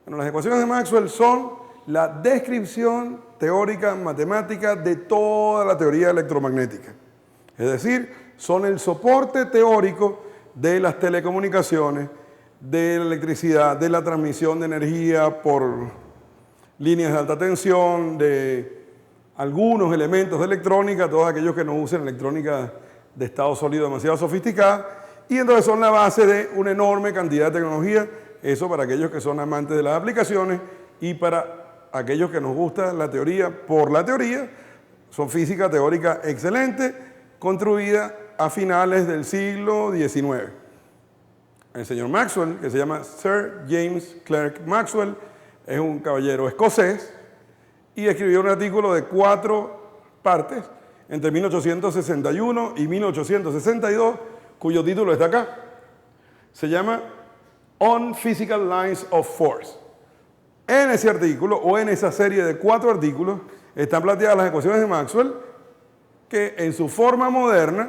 Bueno, las ecuaciones de Maxwell son la descripción teórica matemática de toda la teoría electromagnética. Es decir, son el soporte teórico de las telecomunicaciones, de la electricidad, de la transmisión de energía por líneas de alta tensión, de algunos elementos de electrónica, todos aquellos que no usen electrónica de estado sólido demasiado sofisticada, y entonces son la base de una enorme cantidad de tecnología, eso para aquellos que son amantes de las aplicaciones y para aquellos que nos gusta la teoría por la teoría, son física teórica excelente, construida a finales del siglo XIX. El señor Maxwell, que se llama Sir James Clerk Maxwell, es un caballero escocés y escribió un artículo de 4 partes entre 1861 y 1862, cuyo título está acá. Se llama On Physical Lines of Force. En ese artículo, o en esa serie de 4 artículos, están planteadas las ecuaciones de Maxwell, que en su forma moderna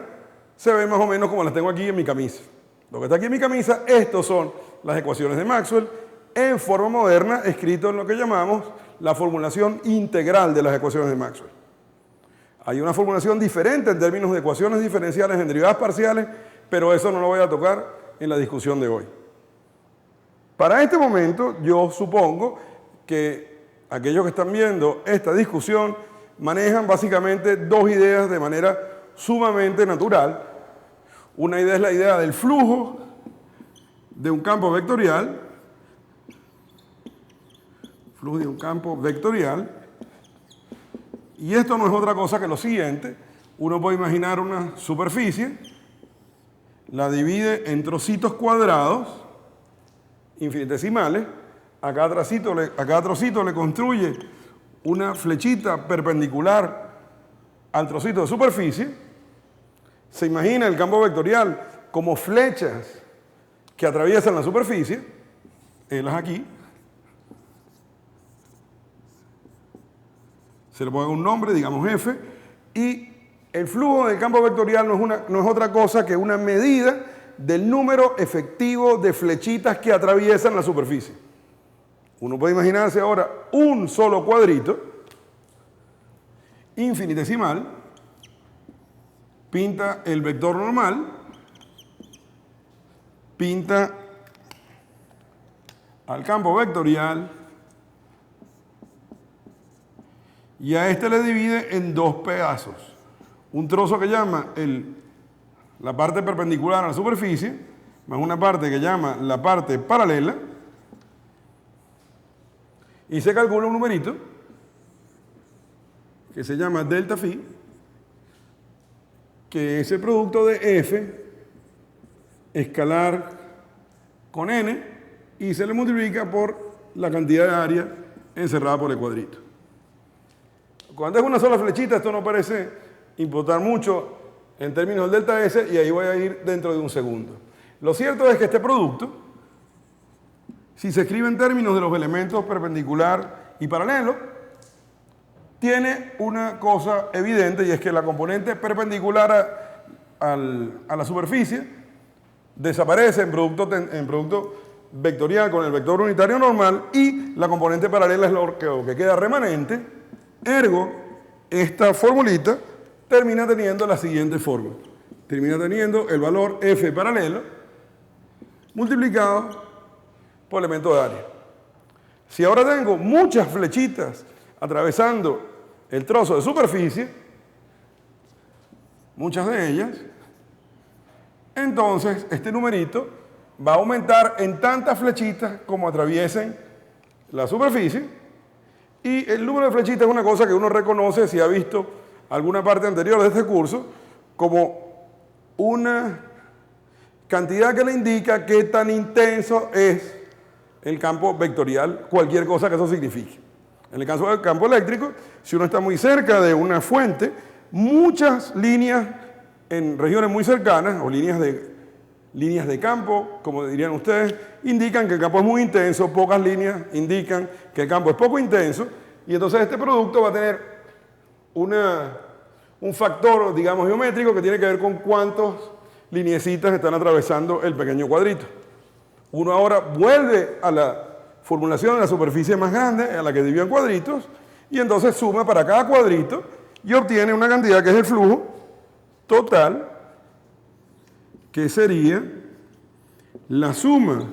se ven más o menos como las tengo aquí en mi camisa. Lo que está aquí en mi camisa, estos son las ecuaciones de Maxwell, en forma moderna, escrito en lo que llamamos la formulación integral de las ecuaciones de Maxwell. Hay una formulación diferente en términos de ecuaciones diferenciales en derivadas parciales, pero eso no lo voy a tocar en la discusión de hoy. Para este momento, yo supongo que aquellos que están viendo esta discusión manejan básicamente 2 ideas de manera sumamente natural. Una idea es la idea del flujo de un campo vectorial, y esto no es otra cosa que lo siguiente. Uno puede imaginar una superficie, la divide en trocitos cuadrados, infinitesimales, a cada trocito le construye una flechita perpendicular al trocito de superficie. Se imagina el campo vectorial como flechas que atraviesan la superficie, las aquí. Se le pone un nombre, digamos F, y el flujo del campo vectorial no es otra cosa que una medida del número efectivo de flechitas que atraviesan la superficie. Uno puede imaginarse ahora un solo cuadrito infinitesimal, pinta el vector normal, pinta al campo vectorial y a este le divide en 2 pedazos. Un trozo que llama la parte perpendicular a la superficie, más una parte que llama la parte paralela, y se calcula un numerito que se llama delta phi, que es el producto de F escalar con n y se le multiplica por la cantidad de área encerrada por el cuadrito. Cuando es una sola flechita, esto no parece importar mucho en términos del delta S, y ahí voy a ir dentro de un segundo. Lo cierto es que este producto, si se escribe en términos de los elementos perpendicular y paralelo, tiene una cosa evidente, y es que la componente perpendicular a la superficie desaparece en producto vectorial con el vector unitario normal, y la componente paralela es lo que queda remanente. Ergo, esta formulita termina teniendo la siguiente fórmula. Termina teniendo el valor F paralelo multiplicado por elemento de área. Si ahora tengo muchas flechitas atravesando el trozo de superficie, muchas de ellas, entonces este numerito va a aumentar en tantas flechitas como atraviesen la superficie. Y el número de flechitas es una cosa que uno reconoce, si ha visto alguna parte anterior de este curso, como una cantidad que le indica qué tan intenso es el campo vectorial, cualquier cosa que eso signifique. En el caso del campo eléctrico, si uno está muy cerca de una fuente, muchas líneas en regiones muy cercanas, o líneas de campo, como dirían ustedes, indican que el campo es muy intenso, pocas líneas indican que el campo es poco intenso, y entonces este producto va a tener un factor, digamos, geométrico que tiene que ver con cuántas lineecitas están atravesando el pequeño cuadrito. Uno ahora vuelve a la formulación de la superficie más grande a la que dividió en cuadritos y entonces suma para cada cuadrito y obtiene una cantidad que es el flujo total, que sería la suma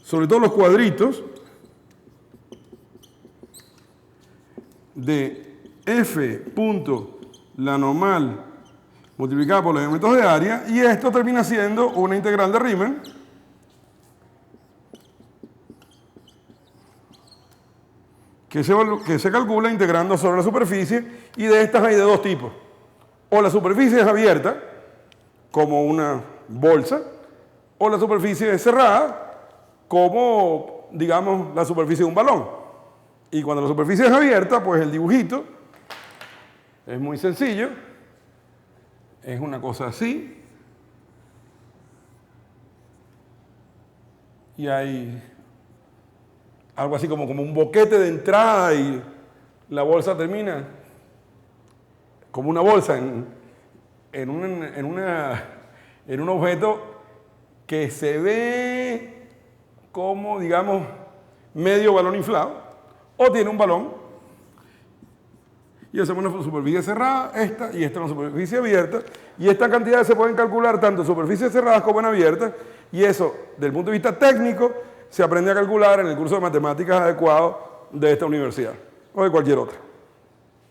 sobre todos los cuadritos de F punto la normal multiplicada por los elementos de área, y esto termina siendo una integral de Riemann que se calcula integrando sobre la superficie, y de estas hay de dos tipos. O la superficie es abierta, como una bolsa, o la superficie es cerrada, como, digamos, la superficie de un balón. Y cuando la superficie es abierta, pues el dibujito es muy sencillo. Es una cosa así. Y hay algo así como un boquete de entrada y la bolsa termina como una bolsa en un objeto que se ve como, digamos, medio balón inflado, o tiene un balón. Y hacemos una superficie cerrada, esta y esta es una superficie abierta, y estas cantidades se pueden calcular tanto en superficies cerradas como en abiertas, y eso, desde el punto de vista técnico, se aprende a calcular en el curso de matemáticas adecuado de esta universidad, o de cualquier otra.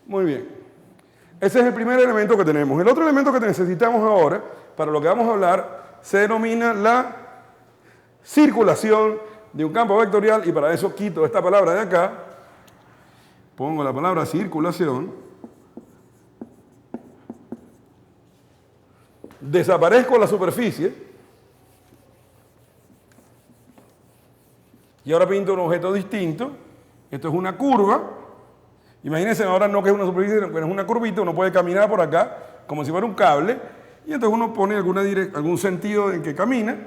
Muy bien. Ese es el primer elemento que tenemos. El otro elemento que necesitamos ahora, para lo que vamos a hablar, se denomina la circulación de un campo vectorial, y para eso quito esta palabra de acá, pongo la palabra circulación, desaparezco la superficie y ahora pinto un objeto distinto. Esto es una curva. Imagínense ahora no que es una superficie, sino que es una curvita. Uno puede caminar por acá como si fuera un cable, y entonces uno pone algún sentido en que camina.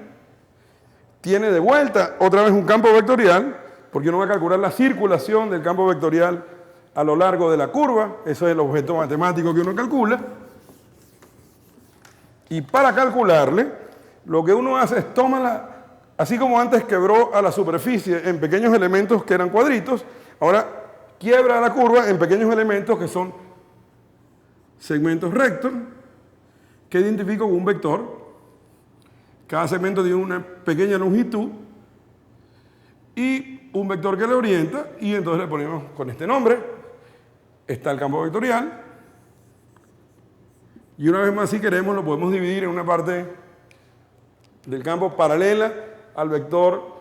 Tiene de vuelta otra vez un campo vectorial, porque uno va a calcular la circulación del campo vectorial a lo largo de la curva. Eso es el objeto matemático que uno calcula. Y para calcularle, lo que uno hace es así como antes quebró a la superficie en pequeños elementos que eran cuadritos, ahora quiebra la curva en pequeños elementos que son segmentos rectos, que identifico con un vector. Cada segmento tiene una pequeña longitud y un vector que le orienta, y entonces le ponemos con este nombre. Está el campo vectorial, y una vez más, si queremos, lo podemos dividir en una parte del campo paralela al vector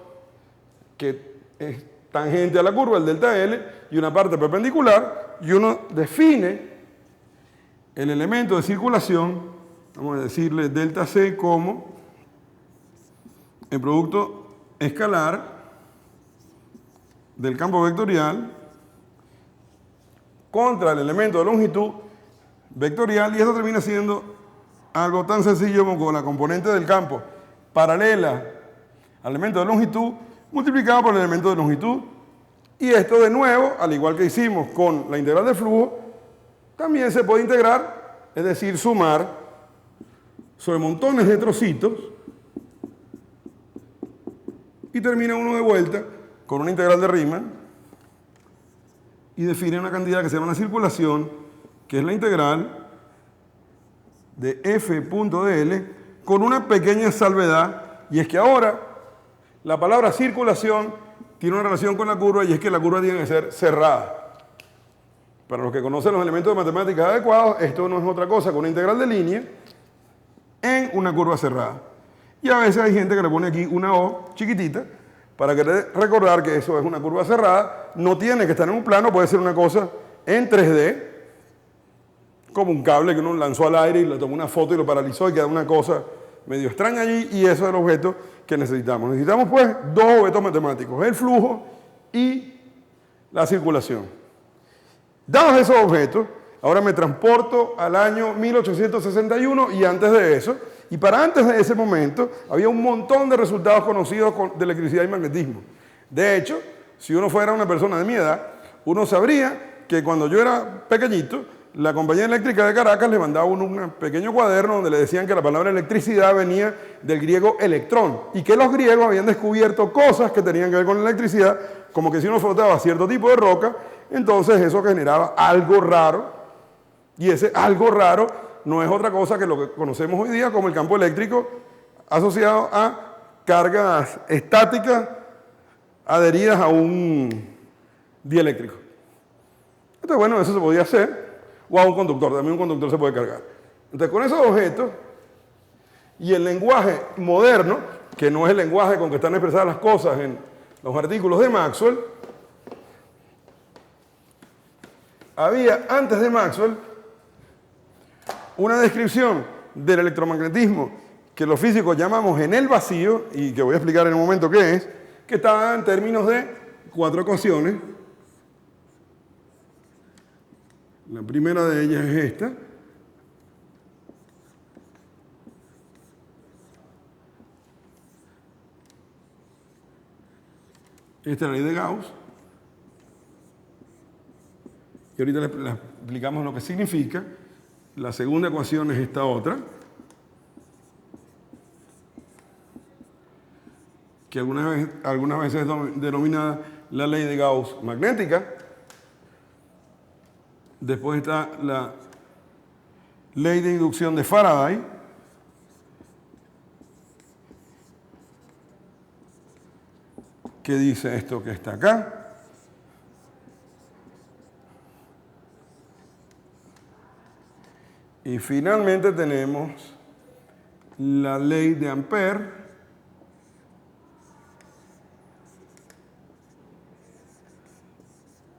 que es tangente a la curva, el delta L, y una parte perpendicular, y uno define el elemento de circulación, vamos a decirle delta C, como el producto escalar del campo vectorial contra el elemento de longitud vectorial, y esto termina siendo algo tan sencillo como la componente del campo paralela al elemento de longitud multiplicado por el elemento de longitud. Y esto, de nuevo, al igual que hicimos con la integral de flujo, también se puede integrar, es decir, sumar sobre montones de trocitos, y termina uno de vuelta con una integral de Riemann y define una cantidad que se llama la circulación, que es la integral de f.dl, con una pequeña salvedad, y es que ahora la palabra circulación tiene una relación con la curva, y es que la curva tiene que ser cerrada. Para los que conocen los elementos de matemáticas adecuados, esto no es otra cosa que una integral de línea en una curva cerrada. Y a veces hay gente que le pone aquí una O chiquitita para querer recordar que eso es una curva cerrada. No tiene que estar en un plano, puede ser una cosa en 3D, como un cable que uno lanzó al aire y le tomó una foto y lo paralizó y queda una cosa medio extraña allí, y eso es el objeto que necesitamos. Necesitamos pues dos objetos matemáticos, el flujo y la circulación. Dados esos objetos, ahora me transporto al año 1861 y antes de eso, y para antes de ese momento había un montón de resultados conocidos de electricidad y magnetismo. De hecho, si uno fuera una persona de mi edad, uno sabría que cuando yo era pequeñito, la compañía eléctrica de Caracas le mandaba un pequeño cuaderno donde le decían que la palabra electricidad venía del griego electrón y que los griegos habían descubierto cosas que tenían que ver con la electricidad, como que si uno frotaba cierto tipo de roca, entonces eso generaba algo raro, y ese algo raro no es otra cosa que lo que conocemos hoy día como el campo eléctrico asociado a cargas estáticas adheridas a un dieléctrico. Entonces, bueno, eso se podía hacer, o a un conductor, también un conductor se puede cargar. Entonces, con esos objetos y el lenguaje moderno, que no es el lenguaje con que están expresadas las cosas en los artículos de Maxwell, había antes de Maxwell una descripción del electromagnetismo que los físicos llamamos en el vacío, y que voy a explicar en un momento qué es, que está en términos de 4 ecuaciones. La primera de ellas es esta. Esta es la ley de Gauss. Y ahorita le explicamos lo que significa. La segunda ecuación es esta otra, que algunas veces es denominada la ley de Gauss magnética. Después está la ley de inducción de Faraday, que dice esto que está acá. Y finalmente tenemos la ley de Ampère,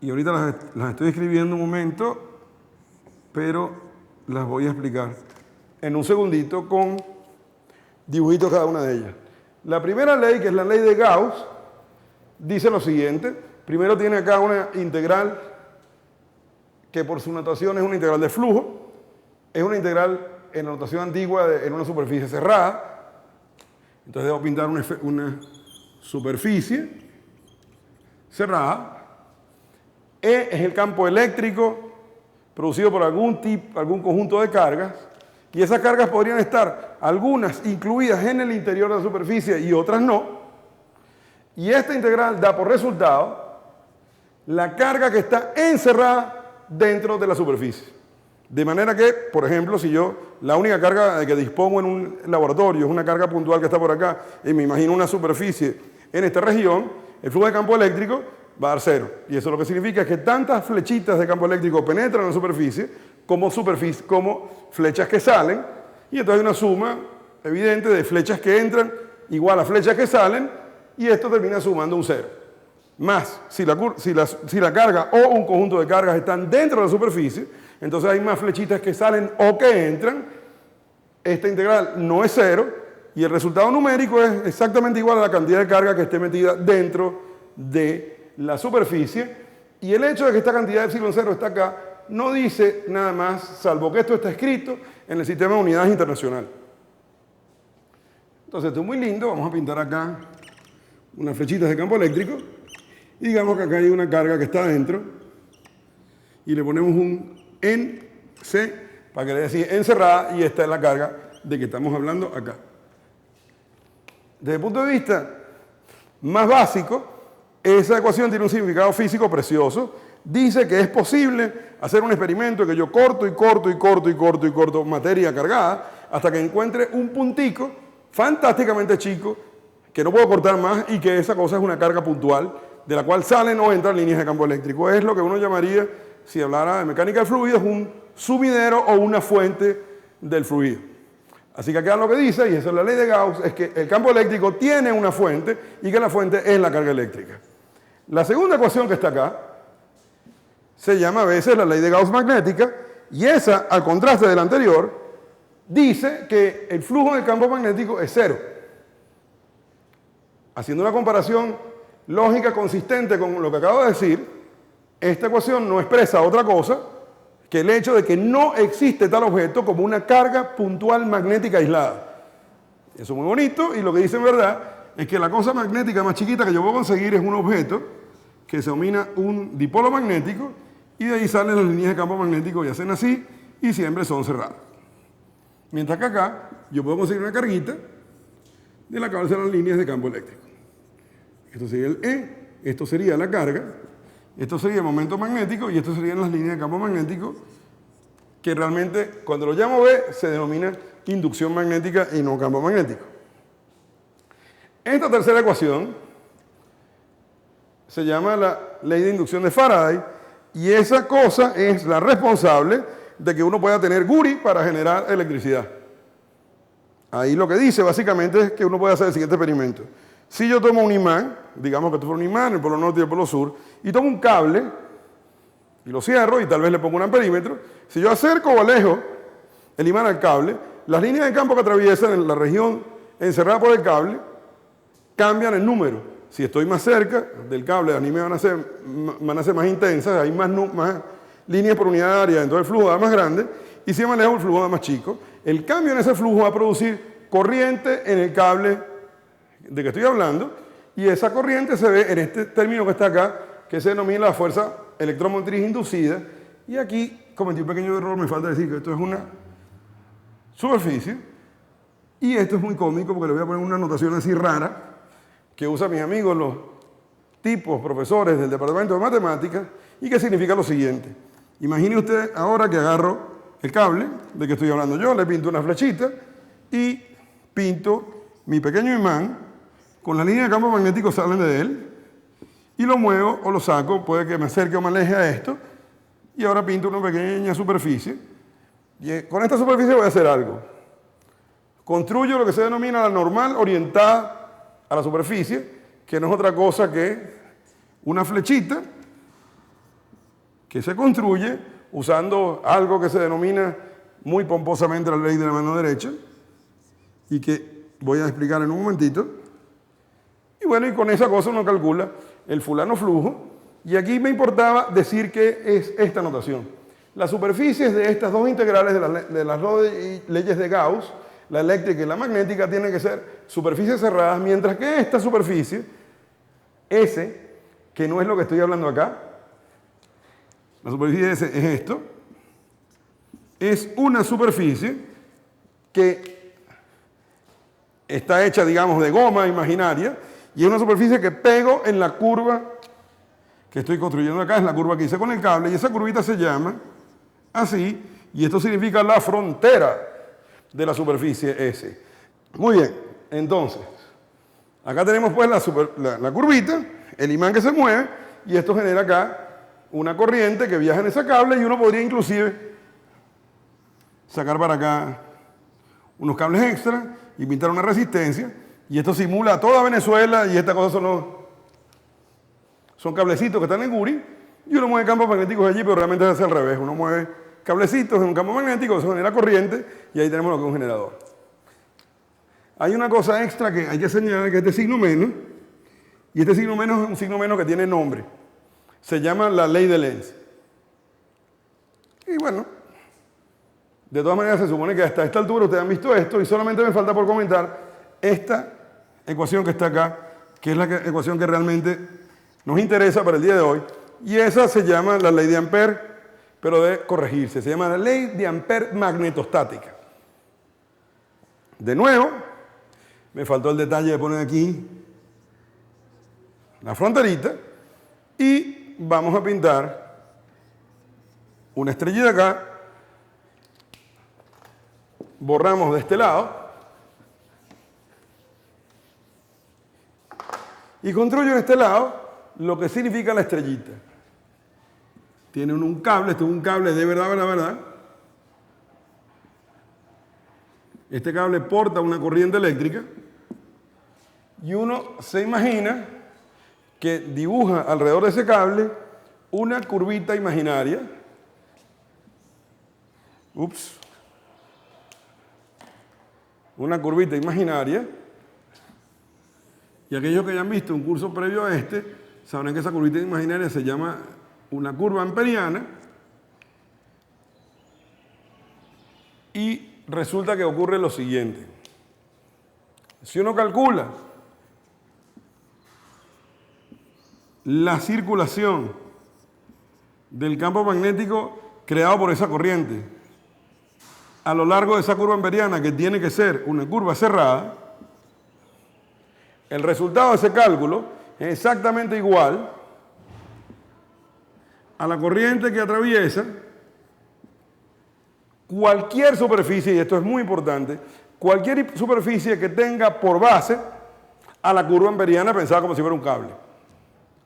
y ahorita las estoy escribiendo un momento, pero las voy a explicar en un segundito con dibujitos cada una de ellas. La primera ley, que es la ley de Gauss, dice lo siguiente. Primero tiene acá una integral que por su notación es una integral de flujo. Es una integral en la notación antigua en una superficie cerrada. Entonces debo pintar una superficie cerrada. E es el campo eléctrico producido por algún conjunto de cargas, y esas cargas podrían estar algunas incluidas en el interior de la superficie y otras no. Y esta integral da por resultado la carga que está encerrada dentro de la superficie. De manera que, por ejemplo, si la única carga de que dispongo en un laboratorio es una carga puntual que está por acá, y me imagino una superficie en esta región, el flujo de campo eléctrico va a dar 0. Y eso lo que significa es que tantas flechitas de campo eléctrico penetran en la superficie como flechas que salen, y entonces hay una suma evidente de flechas que entran igual a flechas que salen, y esto termina sumando un 0. Más, si la carga o un conjunto de cargas están dentro de la superficie, entonces hay más flechitas que salen o que entran. Esta integral no es 0, y el resultado numérico es exactamente igual a la cantidad de carga que esté metida dentro de la superficie, y el hecho de que esta cantidad de epsilon 0 está acá no dice nada más, salvo que esto está escrito en el sistema de unidades internacional. Entonces esto es muy lindo. Vamos a pintar acá unas flechitas de campo eléctrico, y digamos que acá hay una carga que está adentro, y le ponemos un NC para que le decir encerrada, y esta es la carga de que estamos hablando acá. Desde el punto de vista más básico, esa ecuación tiene un significado físico precioso. Dice que es posible hacer un experimento que yo corto y corto y corto y corto y corto materia cargada hasta que encuentre un puntico fantásticamente chico que no puedo cortar más, y que esa cosa es una carga puntual de la cual salen o entran líneas de campo eléctrico. Es lo que uno llamaría, si hablara de mecánica de fluidos, un sumidero o una fuente del fluido. Así que acá lo que dice, y esa es la ley de Gauss, es que el campo eléctrico tiene una fuente y que la fuente es la carga eléctrica. La segunda ecuación que está acá se llama a veces la ley de Gauss magnética, y esa, al contraste de la anterior, dice que el flujo del campo magnético es 0. Haciendo una comparación lógica consistente con lo que acabo de decir, esta ecuación no expresa otra cosa que el hecho de que no existe tal objeto como una carga puntual magnética aislada. Eso es muy bonito, y lo que dice en verdad es que la cosa magnética más chiquita que yo puedo conseguir es un objeto que se denomina un dipolo magnético, y de ahí salen las líneas de campo magnético y hacen así, y siempre son cerradas. Mientras que acá yo puedo conseguir una carguita de la cual serán las líneas de campo eléctrico. Esto sería el E, esto sería la carga, esto sería el momento magnético y esto serían las líneas de campo magnético que realmente cuando lo llamo B se denomina inducción magnética y no campo magnético. Esta tercera ecuación se llama la ley de inducción de Faraday y esa cosa es la responsable de que uno pueda tener Guri para generar electricidad. Ahí lo que dice básicamente es que uno puede hacer el siguiente experimento. Si yo tomo un imán, digamos que esto fuera un imán, el polo norte y el polo sur, y tomo un cable y lo cierro y tal vez le pongo un amperímetro, si yo acerco o alejo el imán al cable, las líneas de campo que atraviesan en la región encerrada por el cable cambian el número. Si estoy más cerca del cable, las líneas van a ser más intensas, hay más líneas por unidad de área, entonces el flujo va más grande, y si me alejo el flujo va más chico. El cambio en ese flujo va a producir corriente en el cable de que estoy hablando, y esa corriente se ve en este término que está acá, que se denomina la fuerza electromotriz inducida, y aquí cometí un pequeño error, me falta decir que esto es una superficie, y esto es muy cómico porque le voy a poner una notación así rara, que usan mis amigos los tipos profesores del departamento de matemáticas, y que significa lo siguiente. Imagine usted ahora que agarro el cable de que estoy hablando yo, le pinto una flechita y pinto mi pequeño imán con las líneas de campo magnético salen de él y lo muevo o lo saco, puede que me acerque o me aleje a esto y ahora pinto una pequeña superficie y con esta superficie voy a hacer algo. Construyo lo que se denomina la normal orientada a la superficie, que no es otra cosa que una flechita que se construye usando algo que se denomina muy pomposamente la ley de la mano derecha y que voy a explicar en un momentito. Y bueno, y con esa cosa uno calcula el fulano flujo. Y aquí me importaba decir que es esta notación. Las superficies de estas dos integrales de las dos leyes de Gauss, la eléctrica y la magnética, tienen que ser superficies cerradas, mientras que esta superficie, S, que no es lo que estoy hablando acá, la superficie S es esto, es una superficie que está hecha, digamos, de goma imaginaria y es una superficie que pego en la curva que estoy construyendo acá, es la curva que hice con el cable y esa curvita se llama así y esto significa la frontera de la superficie S. Muy bien, entonces, acá tenemos pues la curvita, el imán que se mueve y esto genera acá una corriente que viaja en ese cable y uno podría inclusive sacar para acá unos cables extra y pintar una resistencia y esto simula a toda Venezuela y estas cosas son cablecitos que están en Guri y uno mueve campos magnéticos allí, pero realmente se hace al revés, uno mueve cablecitos en un campo magnético, eso genera corriente y ahí tenemos lo que es un generador. Hay una cosa extra que hay que señalar, que es este signo menos, y este signo menos es un signo menos que tiene nombre. Se llama la ley de Lenz. Y bueno, de todas maneras se supone que hasta esta altura ustedes han visto esto y solamente me falta por comentar esta ecuación que está acá, que es la ecuación que realmente nos interesa para el día de hoy. Y esa se llama la ley de Ampère, pero debe corregirse. Se llama la ley de Ampère magnetostática. De nuevo, me faltó el detalle de poner aquí la fronterita y vamos a pintar una estrellita acá, borramos de este lado y construyo en este lado lo que significa la estrellita. Tiene un cable, esto es un cable de verdad. Este cable porta una corriente eléctrica y uno se imagina que dibuja alrededor de ese cable una curvita imaginaria. Una curvita imaginaria. Y aquellos que hayan visto un curso previo a este, sabrán que esa curvita imaginaria se llama una curva amperiana. Y resulta que ocurre lo siguiente. Si uno calcula la circulación del campo magnético creado por esa corriente a lo largo de esa curva amperiana, que tiene que ser una curva cerrada, el resultado de ese cálculo es exactamente igual a la corriente que atraviesa cualquier superficie, y esto es muy importante, cualquier superficie que tenga por base a la curva amperiana pensada como si fuera un cable.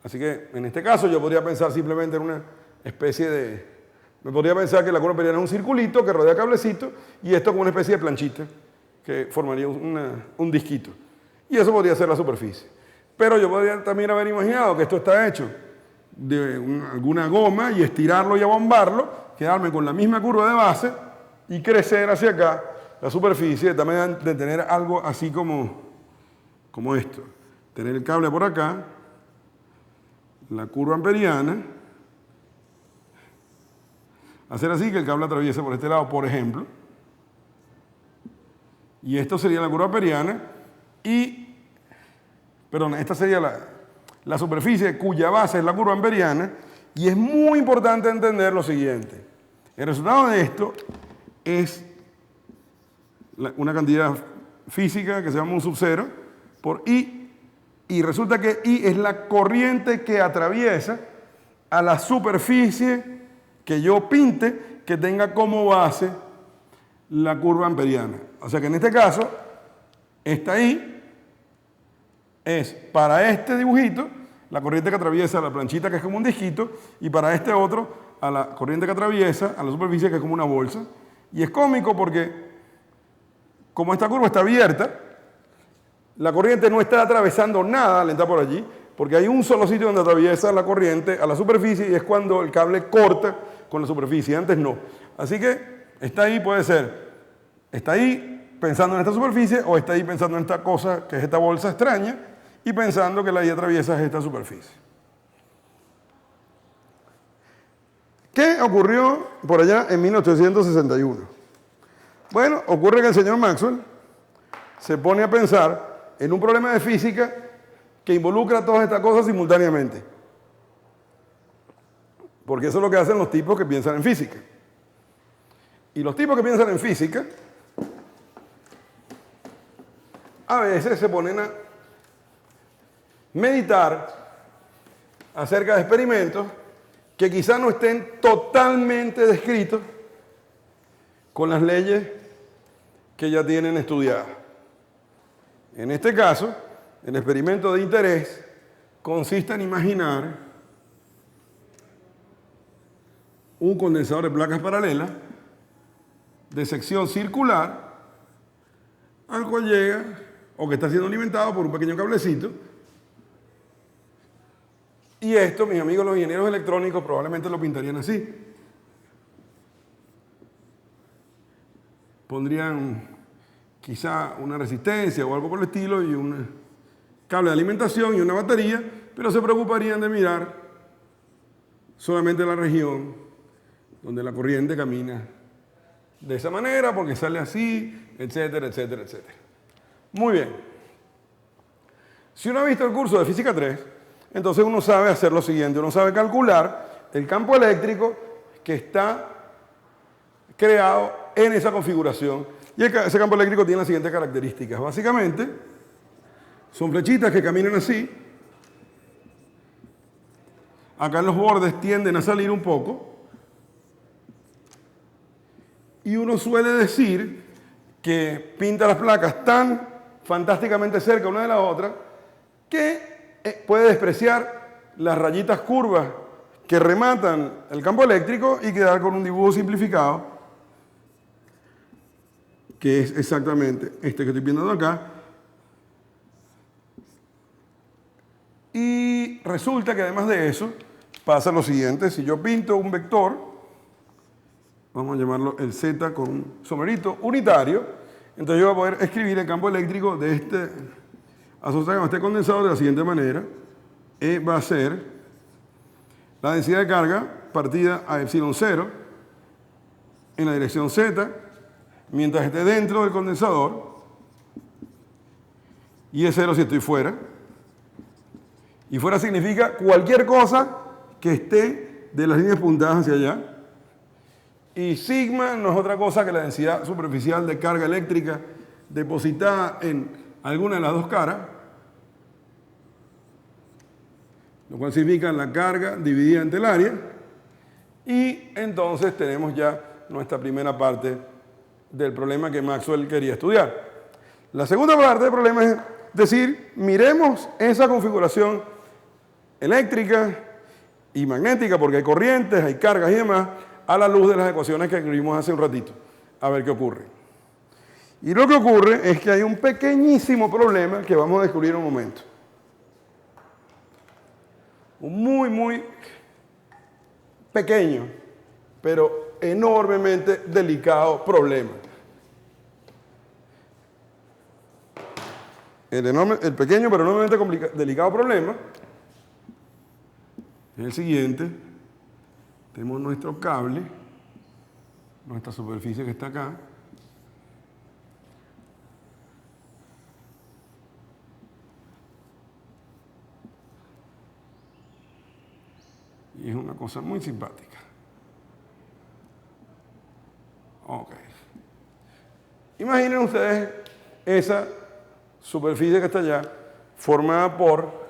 Así que en este caso yo podría pensar simplemente en una especie de... Me podría pensar que la curva amperiana es un circulito que rodea cablecito y esto como una especie de planchita que formaría un disquito. Y eso podría ser la superficie. Pero yo podría también haber imaginado que esto está hecho de alguna goma y estirarlo y abombarlo, quedarme con la misma curva de base y crecer hacia acá la superficie, también de tener algo así como esto. Tener el cable por acá, la curva amperiana, hacer así que el cable atraviese por este lado, por ejemplo. Y esto sería la curva amperiana perdón, esta sería la superficie cuya base es la curva amperiana. Y es muy importante entender lo siguiente. El resultado de esto es una cantidad física que se llama un sub 0 por I. Y resulta que I es la corriente que atraviesa a la superficie que yo pinte que tenga como base la curva amperiana. O sea que en este caso, esta I es para este dibujito la corriente que atraviesa la planchita, que es como un disquito, y para este otro, a la corriente que atraviesa a la superficie, que es como una bolsa. Y es cómico porque, como esta curva está abierta, la corriente no está atravesando nada al entrar por allí, porque hay un solo sitio donde atraviesa la corriente a la superficie y es cuando el cable corta con la superficie, antes no. Así que está ahí, puede ser, está ahí pensando en esta superficie o está ahí pensando en esta cosa que es esta bolsa extraña y pensando que la I atraviesa esta superficie. ¿Qué ocurrió por allá en 1861? Bueno, ocurre que el señor Maxwell se pone a pensar en un problema de física que involucra todas estas cosas simultáneamente. Porque eso es lo que hacen los tipos que piensan en física. Y los tipos que piensan en física a veces se ponen a meditar acerca de experimentos que quizás no estén totalmente descritos con las leyes que ya tienen estudiadas. En este caso, el experimento de interés consiste en imaginar un condensador de placas paralelas de sección circular al cual llega o que está siendo alimentado por un pequeño cablecito. Y esto, mis amigos los ingenieros electrónicos probablemente lo pintarían así. Pondrían quizá una resistencia o algo por el estilo y un cable de alimentación y una batería, pero se preocuparían de mirar solamente la región donde la corriente camina de esa manera, porque sale así, etcétera, etcétera, etcétera. Muy bien. Si uno ha visto el curso de Física 3, entonces uno sabe hacer lo siguiente, uno sabe calcular el campo eléctrico que está creado en esa configuración. Y ese campo eléctrico tiene las siguientes características. Básicamente, son flechitas que caminan así. Acá en los bordes tienden a salir un poco. Y uno suele decir que pinta las placas tan fantásticamente cerca una de la otra que puede despreciar las rayitas curvas que rematan el campo eléctrico y quedar con un dibujo simplificado, que es exactamente este que estoy viendo acá. Y resulta que además de eso pasa lo siguiente: si yo pinto un vector, vamos a llamarlo el Z con un sombrerito unitario, entonces yo voy a poder escribir el campo eléctrico de este asociado a este condensador de la siguiente manera. E va a ser la densidad de carga partida a epsilon 0 en la dirección Z, mientras esté dentro del condensador, y es 0 si estoy fuera. Y fuera significa cualquier cosa que esté de las líneas puntadas hacia allá. Y sigma no es otra cosa que la densidad superficial de carga eléctrica depositada en alguna de las dos caras, lo cual significa la carga dividida entre el área. Y entonces tenemos ya nuestra primera parte del problema que Maxwell quería estudiar. La segunda parte del problema es decir, miremos esa configuración eléctrica y magnética, porque hay corrientes, hay cargas y demás, a la luz de las ecuaciones que escribimos hace un ratito. A ver qué ocurre. Y lo que ocurre es que hay un pequeñísimo problema que vamos a descubrir en un momento. Un muy pequeño, pero enormemente delicado problema. El pequeño pero enormemente delicado problema es el siguiente. Tenemos nuestro cable, nuestra superficie que está acá. Y es una cosa muy simpática. Ok. Imaginen ustedes esa superficie que está allá, formada por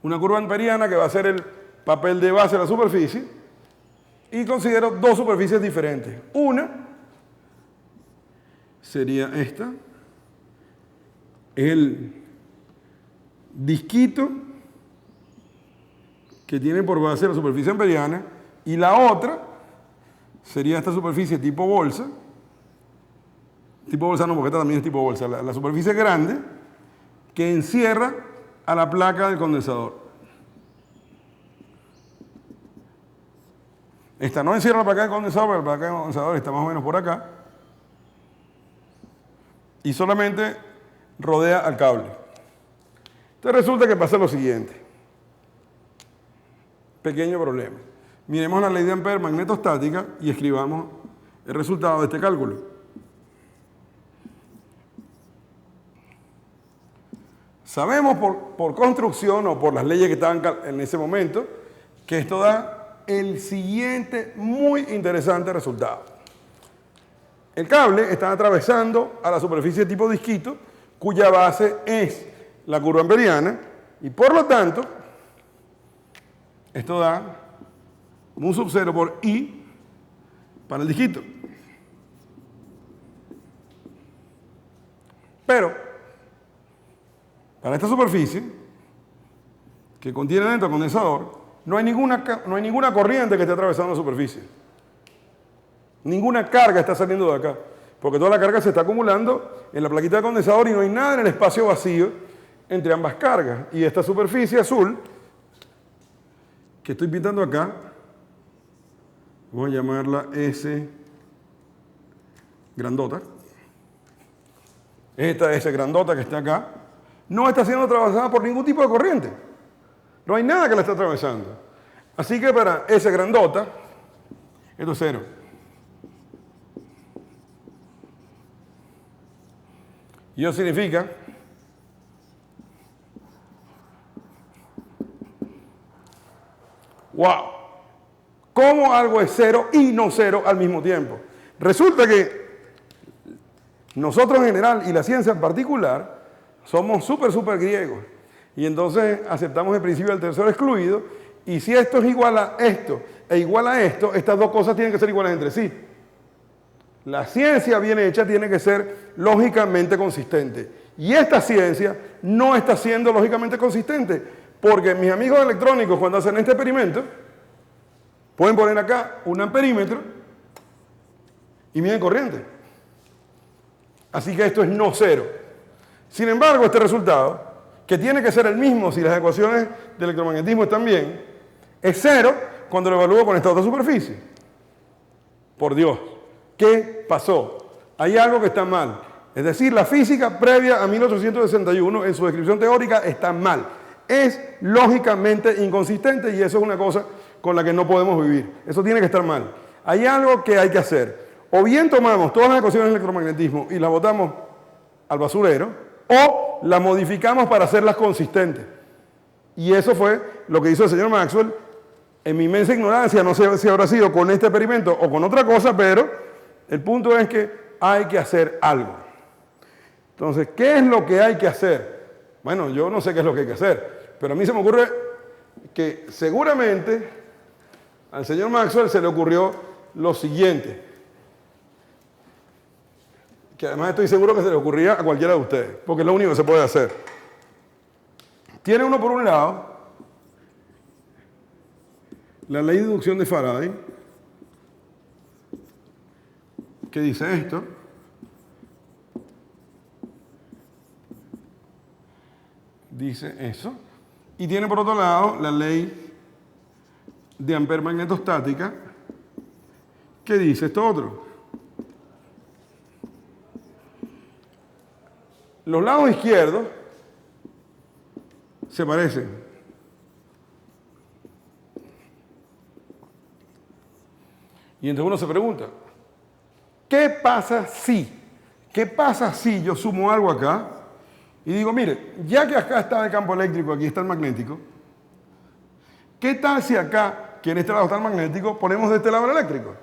una curva amperiana que va a ser el papel de base de la superficie, y considero dos superficies diferentes. Una sería esta, es el disquito que tiene por base la superficie amperiana, y la otra sería esta superficie tipo bolsa. Tipo bolsa no, porque esta también es tipo bolsa. La superficie grande que encierra a la placa del condensador. Esta no encierra la placa del condensador, porque la placa del condensador está más o menos por acá. Y solamente rodea al cable. Entonces resulta que pasa lo siguiente. Pequeño problema. Miremos la ley de Ampère magnetostática y escribamos el resultado de este cálculo. Sabemos por construcción o por las leyes que estaban en ese momento que esto da el siguiente muy interesante resultado. El cable está atravesando a la superficie tipo disquito, cuya base es la curva amperiana, y por lo tanto, esto da un sub 0 por I para el disquito. Pero, para esta superficie, que contiene dentro el condensador, no hay ninguna corriente que esté atravesando la superficie. Ninguna carga está saliendo de acá, porque toda la carga se está acumulando en la plaquita de condensador y no hay nada en el espacio vacío entre ambas cargas. Y esta superficie azul, que estoy pintando acá, vamos a llamarla S grandota. Esta S grandota que está acá, no está siendo atravesada por ningún tipo de corriente. No hay nada que la esté atravesando. Así que para S grandota, esto es 0. Y eso significa ¡wow! ¿Cómo algo es 0 y no 0 al mismo tiempo? Resulta que nosotros en general y la ciencia en particular somos súper griegos. Y entonces aceptamos el principio del tercero excluido. Y si esto es igual a esto e igual a esto, estas dos cosas tienen que ser iguales entre sí. La ciencia bien hecha tiene que ser lógicamente consistente. Y esta ciencia no está siendo lógicamente consistente. Porque mis amigos electrónicos, cuando hacen este experimento, pueden poner acá un amperímetro y miden corriente. Así que esto es no 0. Sin embargo, este resultado, que tiene que ser el mismo si las ecuaciones de electromagnetismo están bien, es 0 cuando lo evalúo con esta otra superficie. Por Dios, ¿qué pasó? Hay algo que está mal. Es decir, la física previa a 1861 en su descripción teórica está mal. Es lógicamente inconsistente y eso es una cosa con la que no podemos vivir. Eso tiene que estar mal. Hay algo que hay que hacer. O bien tomamos todas las ecuaciones del electromagnetismo y las botamos al basurero, o las modificamos para hacerlas consistentes. Y eso fue lo que hizo el señor Maxwell. En mi inmensa ignorancia, no sé si habrá sido con este experimento o con otra cosa, pero el punto es que hay que hacer algo. Entonces, ¿qué es lo que hay que hacer? Bueno, yo no sé qué es lo que hay que hacer, pero a mí se me ocurre que seguramente al señor Maxwell se le ocurrió lo siguiente, que además estoy seguro que se le ocurría a cualquiera de ustedes, porque es lo único que se puede hacer. Tiene uno por un lado la ley de inducción de Faraday, que dice esto. Dice eso. Y tiene por otro lado la ley de Ampère magnetostática, que dice esto otro. Los lados izquierdos se parecen. Y entonces uno se pregunta, ¿qué pasa si? ¿Qué pasa si yo sumo algo acá y digo, mire, ya que acá está el campo eléctrico, aquí está el magnético, ¿qué tal si acá, que en este lado está el magnético, ponemos de este lado el eléctrico?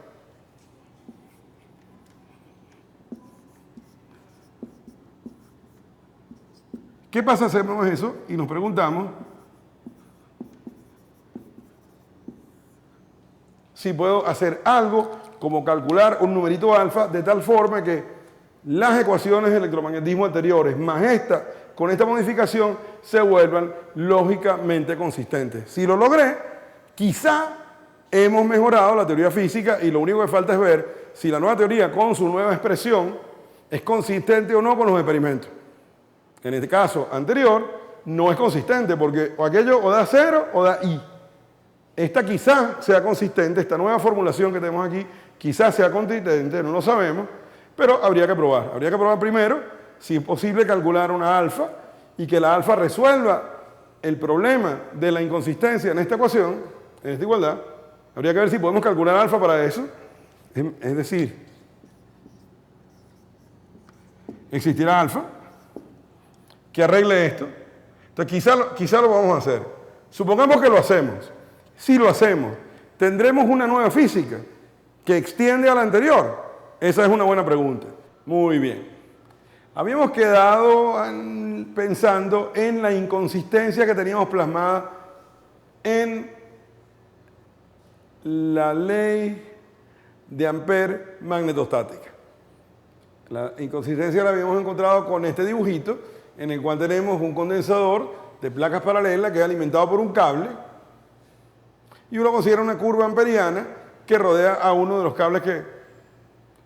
¿Qué pasa si hacemos eso y nos preguntamos si puedo hacer algo como calcular un numerito alfa de tal forma que las ecuaciones de electromagnetismo anteriores más esta, con esta modificación, se vuelvan lógicamente consistentes? Si lo logré, quizá hemos mejorado la teoría física y lo único que falta es ver si la nueva teoría con su nueva expresión es consistente o no con los experimentos. En este caso anterior, no es consistente porque o aquello o da 0 o da I. Esta quizá sea consistente, esta nueva formulación que tenemos aquí, quizás sea consistente, no lo sabemos, pero habría que probar. Habría que probar primero si es posible calcular una alfa y que la alfa resuelva el problema de la inconsistencia en esta ecuación, en esta igualdad. Habría que ver si podemos calcular alfa para eso. Es decir, existirá alfa que arregle esto. Entonces quizá lo vamos a hacer. Supongamos que lo hacemos. Si lo hacemos, ¿tendremos una nueva física que extiende a la anterior? Esa es una buena pregunta. Muy bien. Habíamos quedado pensando en la inconsistencia que teníamos plasmada en la ley de Ampère magnetostática. La inconsistencia la habíamos encontrado con este dibujito en el cual tenemos un condensador de placas paralelas que es alimentado por un cable y uno considera una curva amperiana que rodea a uno de los cables que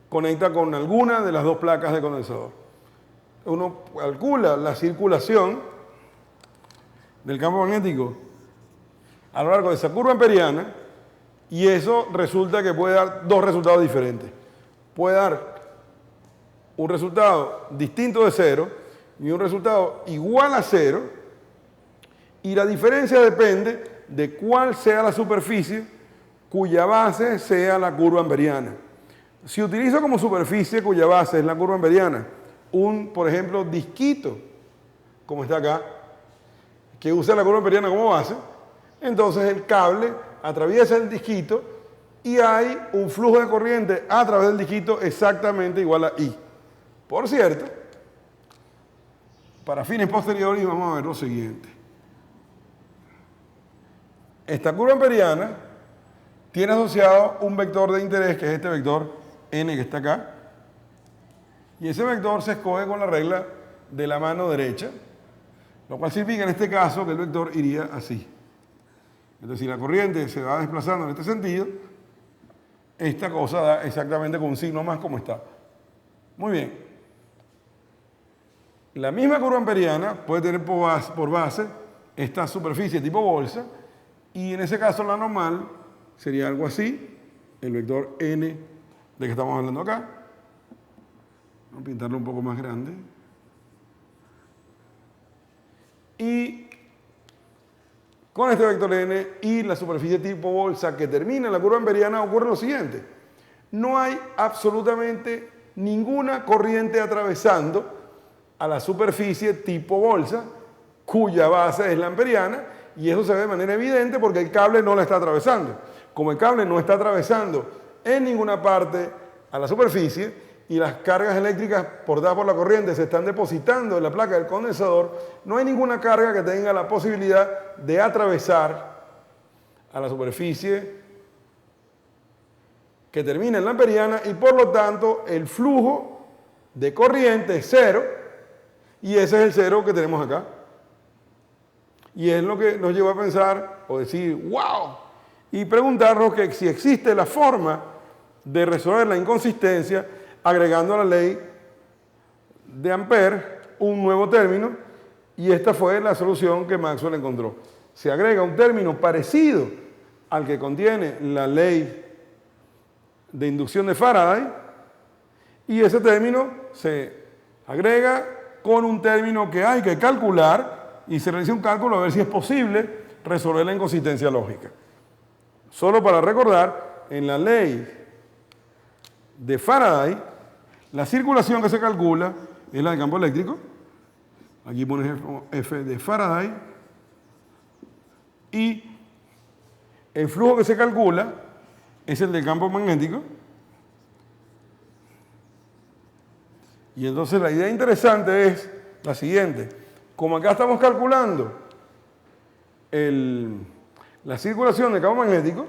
conecta con alguna de las dos placas de condensador. Uno calcula la circulación del campo magnético a lo largo de esa curva amperiana y eso resulta que puede dar dos resultados diferentes. Puede dar un resultado distinto de 0 y un resultado igual a 0 y la diferencia depende de cuál sea la superficie cuya base sea la curva amperiana. Si utilizo como superficie cuya base es la curva amperiana por ejemplo, disquito, como está acá, que usa la curva amperiana como base, entonces el cable atraviesa el disquito y hay un flujo de corriente a través del disquito exactamente igual a I. Por cierto, para fines posteriores vamos a ver lo siguiente. Esta curva amperiana tiene asociado un vector de interés, que es este vector n que está acá, y ese vector se escoge con la regla de la mano derecha, lo cual significa en este caso que el vector iría así. Entonces, si la corriente se va desplazando en este sentido, esta cosa da exactamente con un signo más como está. Muy bien. La misma curva amperiana puede tener por base esta superficie tipo bolsa, y en ese caso la normal sería algo así, el vector n de que estamos hablando acá. Vamos a pintarlo un poco más grande. Y con este vector n y la superficie tipo bolsa que termina en la curva amperiana ocurre lo siguiente. No hay absolutamente ninguna corriente atravesando a la superficie tipo bolsa, cuya base es la amperiana, y eso se ve de manera evidente porque el cable no la está atravesando. Como el cable no está atravesando en ninguna parte a la superficie y las cargas eléctricas portadas por la corriente se están depositando en la placa del condensador, no hay ninguna carga que tenga la posibilidad de atravesar a la superficie que termina en la amperiana y por lo tanto el flujo de corriente es cero y ese es el cero que tenemos acá. Y es lo que nos lleva a pensar o decir, wow, y preguntarnos que si existe la forma de resolver la inconsistencia agregando a la ley de Ampère un nuevo término, y esta fue la solución que Maxwell encontró. Se agrega un término parecido al que contiene la ley de inducción de Faraday, y ese término se agrega con un término que hay que calcular y se realiza un cálculo a ver si es posible resolver la inconsistencia lógica. Solo para recordar, en la ley de Faraday, la circulación que se calcula es la del campo eléctrico. Aquí pones F de Faraday. Y el flujo que se calcula es el del campo magnético. Y entonces la idea interesante es la siguiente. Como acá estamos calculando la circulación del campo magnético,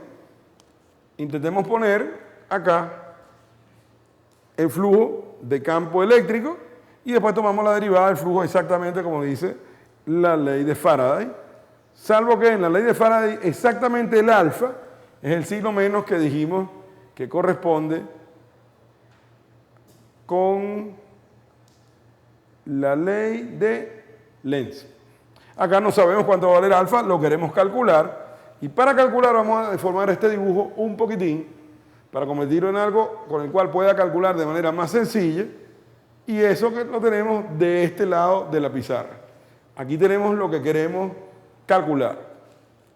intentemos poner acá el flujo de campo eléctrico y después tomamos la derivada del flujo exactamente como dice la ley de Faraday, salvo que en la ley de Faraday exactamente el alfa es el signo menos que dijimos que corresponde con la ley de Lenz. Acá no sabemos cuánto va a valer alfa, lo queremos calcular y para calcular vamos a deformar este dibujo un poquitín para convertirlo en algo con el cual pueda calcular de manera más sencilla, y eso que lo tenemos de este lado de la pizarra. Aquí tenemos lo que queremos calcular.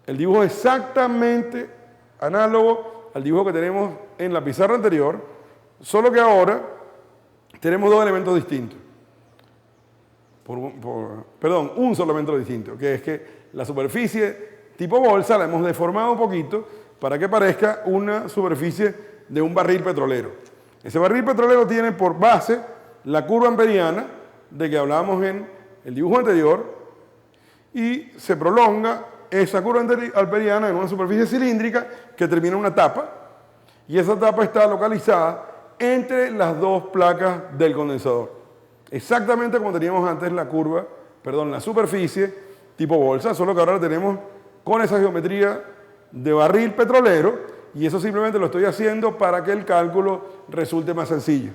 El dibujo es exactamente análogo al dibujo que tenemos en la pizarra anterior, solo que ahora tenemos dos elementos distintos. Un solo elemento distinto, que es que la superficie tipo bolsa la hemos deformado un poquito para que parezca una superficie de un barril petrolero. Ese barril petrolero tiene por base la curva amperiana de que hablábamos en el dibujo anterior y se prolonga esa curva amperiana en una superficie cilíndrica que termina en una tapa y esa tapa está localizada entre las dos placas del condensador. Exactamente como teníamos antes la superficie tipo bolsa, solo que ahora la tenemos con esa geometría de barril petrolero, y eso simplemente lo estoy haciendo para que el cálculo resulte más sencillo.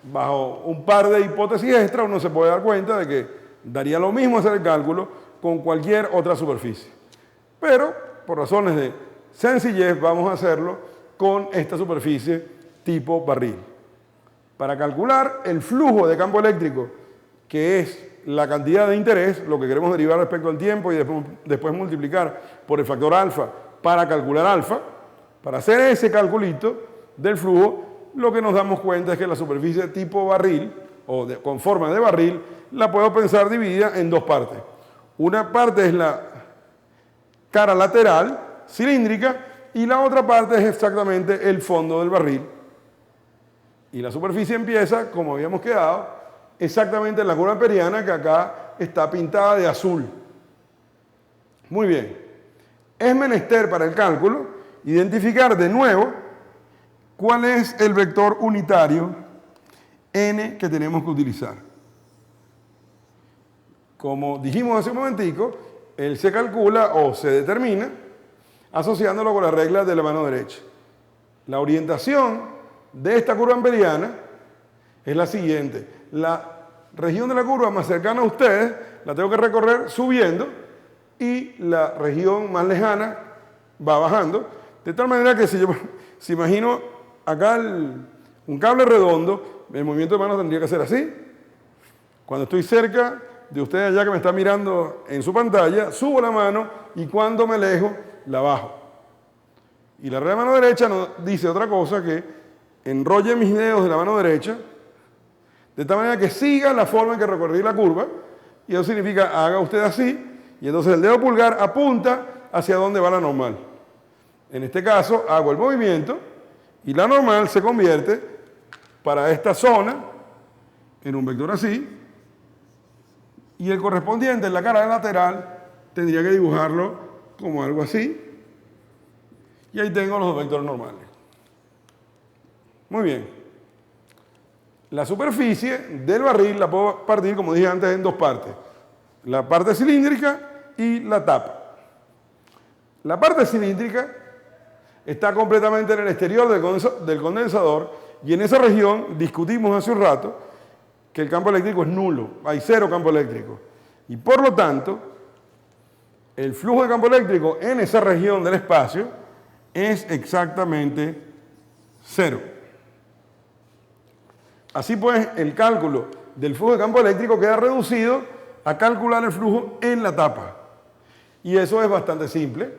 Bajo un par de hipótesis extra uno se puede dar cuenta de que daría lo mismo hacer el cálculo con cualquier otra superficie. Pero por razones de sencillez vamos a hacerlo con esta superficie tipo barril. Para calcular el flujo de campo eléctrico, que es la cantidad de interés, lo que queremos derivar respecto al tiempo y después multiplicar por el factor alfa para calcular alfa, para hacer ese calculito del flujo, lo que nos damos cuenta es que la superficie tipo barril, con forma de barril, la puedo pensar dividida en dos partes. Una parte es la cara lateral, cilíndrica, y la otra parte es exactamente el fondo del barril. Y la superficie empieza, como habíamos quedado, exactamente en la curva amperiana que acá está pintada de azul. Muy bien. Es menester para el cálculo identificar de nuevo cuál es el vector unitario n que tenemos que utilizar. Como dijimos hace un momentico, él se calcula o se determina asociándolo con la regla de la mano derecha. La orientación de esta curva amperiana es la siguiente. La región de la curva más cercana a ustedes la tengo que recorrer subiendo y la región más lejana va bajando. De tal manera que si imagino acá un cable redondo, el movimiento de mano tendría que ser así. Cuando estoy cerca de ustedes allá que me está mirando en su pantalla, subo la mano y cuando me alejo, la bajo. Y la regla de mano derecha nos dice otra cosa, que enrolle mis dedos de la mano derecha de tal manera que siga la forma en que recorrí la curva, y eso significa haga usted así, y y entonces el dedo pulgar apunta hacia dónde va la normal. En este caso hago el movimiento y la normal se convierte para esta zona en un vector así, y el correspondiente en la cara lateral tendría que dibujarlo como algo así, y ahí tengo los dos vectores normales. Muy bien. La superficie del barril la puedo partir, como dije antes, en dos partes. La parte cilíndrica y la tapa. La parte cilíndrica está completamente en el exterior del condensador, y en esa región discutimos hace un rato que el campo eléctrico es nulo, hay cero campo eléctrico. Y por lo tanto, el flujo de campo eléctrico en esa región del espacio es exactamente cero. Así pues, el cálculo del flujo de campo eléctrico queda reducido a calcular el flujo en la tapa. Y eso es bastante simple.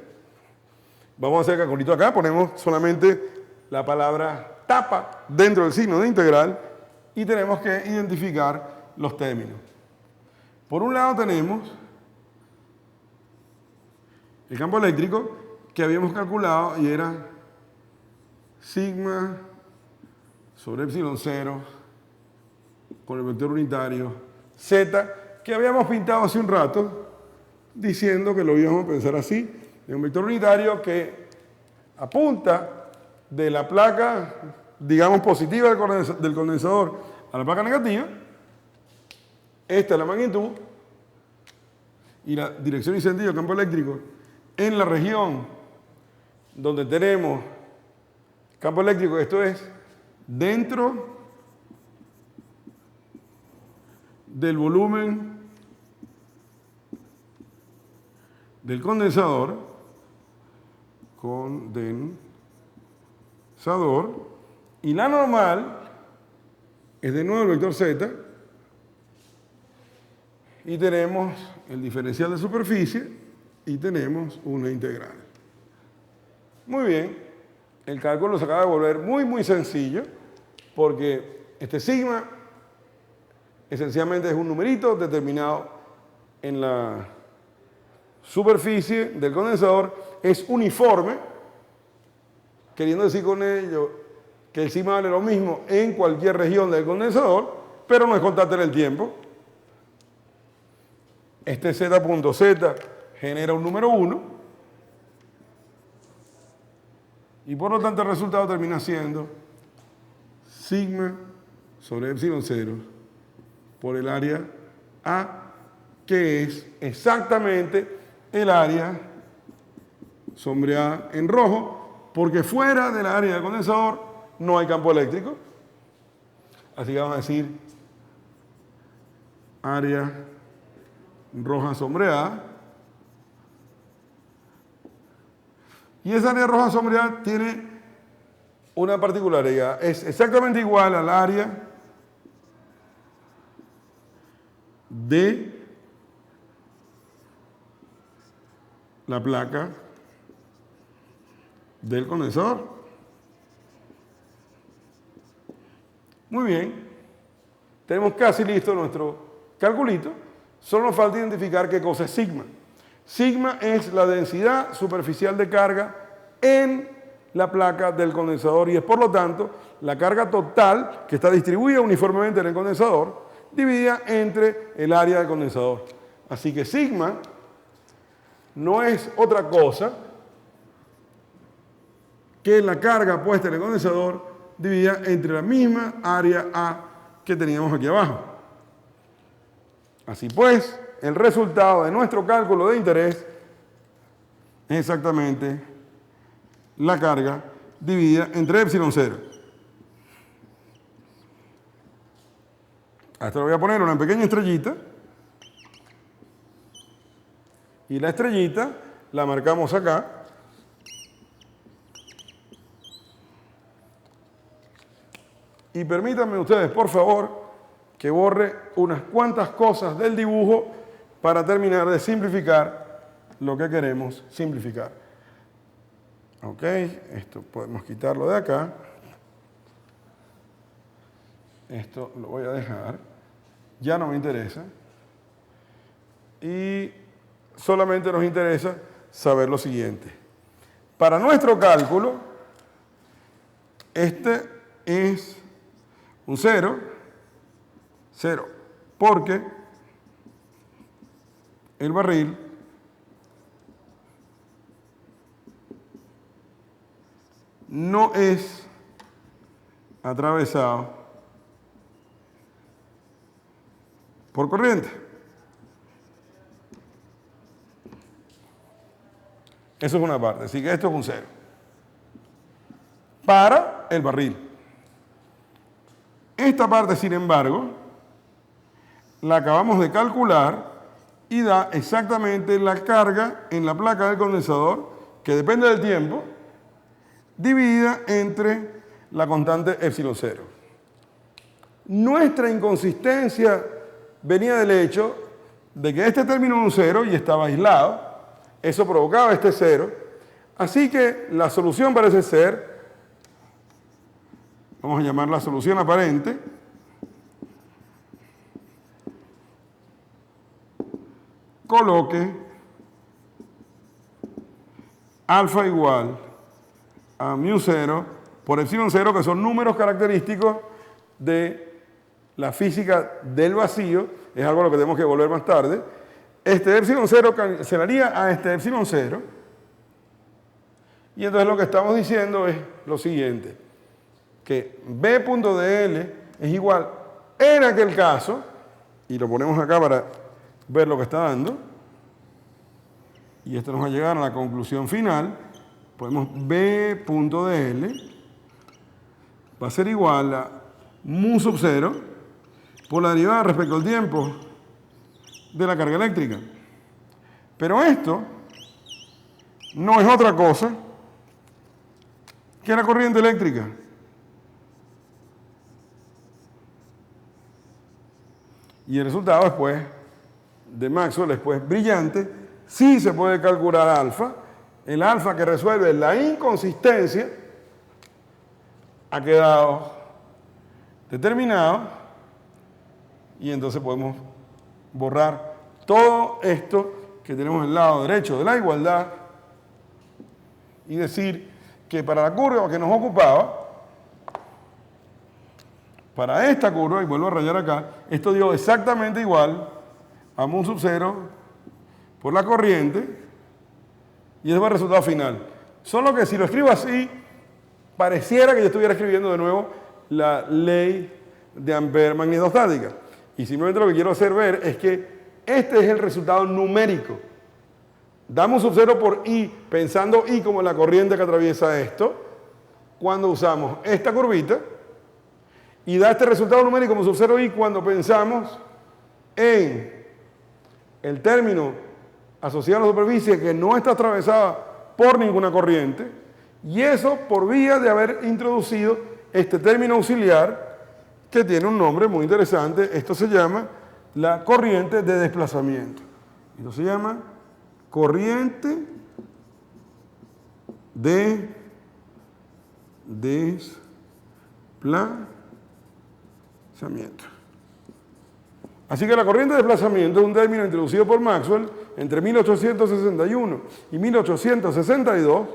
Vamos a hacer el calculito acá, ponemos solamente la palabra tapa dentro del signo de integral y tenemos que identificar los términos. Por un lado tenemos el campo eléctrico que habíamos calculado y era sigma sobre epsilon 0 con el vector unitario z, que habíamos pintado hace un rato diciendo que lo íbamos a pensar así, de un vector unitario que apunta de la placa, digamos, positiva del condensador a la placa negativa. Esta es la magnitud y la dirección y sentido del campo eléctrico en la región donde tenemos campo eléctrico. Esto es dentro del volumen del condensador, y la normal es de nuevo el vector z, y tenemos el diferencial de superficie y tenemos una integral. Muy bien, el cálculo se acaba de volver muy sencillo, porque este sigma esencialmente es un numerito determinado en la superficie del condensador, es uniforme, queriendo decir con ello que el sigma vale lo mismo en cualquier región del condensador, pero no es constante en el tiempo. Este z.z genera un número 1 y por lo tanto el resultado termina siendo sigma sobre epsilon 0 por el área A, que es exactamente el área sombreada en rojo, porque fuera del área del condensador no hay campo eléctrico. Así que vamos a decir área roja sombreada. Y esa área roja sombreada tiene una particularidad. Es exactamente igual al área de la placa del condensador. Muy bien. Tenemos casi listo nuestro calculito. Solo nos falta identificar qué cosa es sigma. Sigma es la densidad superficial de carga en la placa del condensador y es por lo tanto la carga total que está distribuida uniformemente en el condensador dividida entre el área del condensador. Así que sigma no es otra cosa que la carga puesta en el condensador dividida entre la misma área A que teníamos aquí abajo. Así pues, el resultado de nuestro cálculo de interés es exactamente la carga dividida entre epsilon 0. A esto le voy a poner una pequeña estrellita. Y la estrellita la marcamos acá. Y permítanme ustedes, por favor, que borre unas cuantas cosas del dibujo para terminar de simplificar lo que queremos simplificar. Ok, esto podemos quitarlo de acá. Esto lo voy a dejar. Ya no me interesa. Y solamente nos interesa saber lo siguiente. Para nuestro cálculo, este es un 0, 0, porque el barril no es atravesado por corriente. Eso es una parte, así que esto es un 0. Para el barril. Esta parte, sin embargo, la acabamos de calcular y da exactamente la carga en la placa del condensador, que depende del tiempo, dividida entre la constante epsilon 0. Nuestra inconsistencia venía del hecho de que este término era un 0 y estaba aislado. Eso provocaba este 0. Así que la solución parece ser, vamos a llamar la solución aparente, coloque alfa igual a mu 0 por epsilon 0, que son números característicos de la física del vacío. Es algo a lo que tenemos que volver más tarde. Este epsilon 0 cancelaría a este epsilon 0. Y entonces lo que estamos diciendo es lo siguiente, que B.dl es igual, en aquel caso, y lo ponemos acá para ver lo que está dando, y esto nos va a llegar a la conclusión final. Podemos B.dl va a ser igual a mu sub 0 por la derivada respecto al tiempo de la carga eléctrica. Pero esto no es otra cosa que la corriente eléctrica. Y el resultado después de Maxwell es pues brillante. Sí se puede calcular alfa. El alfa que resuelve la inconsistencia ha quedado determinado. Y entonces podemos borrar todo esto que tenemos en el lado derecho de la igualdad y decir que para la curva que nos ocupaba, para esta curva, y vuelvo a rayar acá, esto dio exactamente igual a mu sub 0 por la corriente, y ese fue el resultado final. Solo que si lo escribo así, pareciera que yo estuviera escribiendo de nuevo la ley de Ampère magnetostática. Y simplemente lo que quiero hacer ver es que este es el resultado numérico. Damos sub 0 por I, pensando I como la corriente que atraviesa esto, cuando usamos esta curvita, y da este resultado numérico como sub 0 I cuando pensamos en el término asociado a la superficie que no está atravesada por ninguna corriente, y eso por vía de haber introducido este término auxiliar que tiene un nombre muy interesante. Esto se llama la corriente de desplazamiento. Esto se llama corriente de desplazamiento. Así que la corriente de desplazamiento es un término introducido por Maxwell entre 1861 y 1862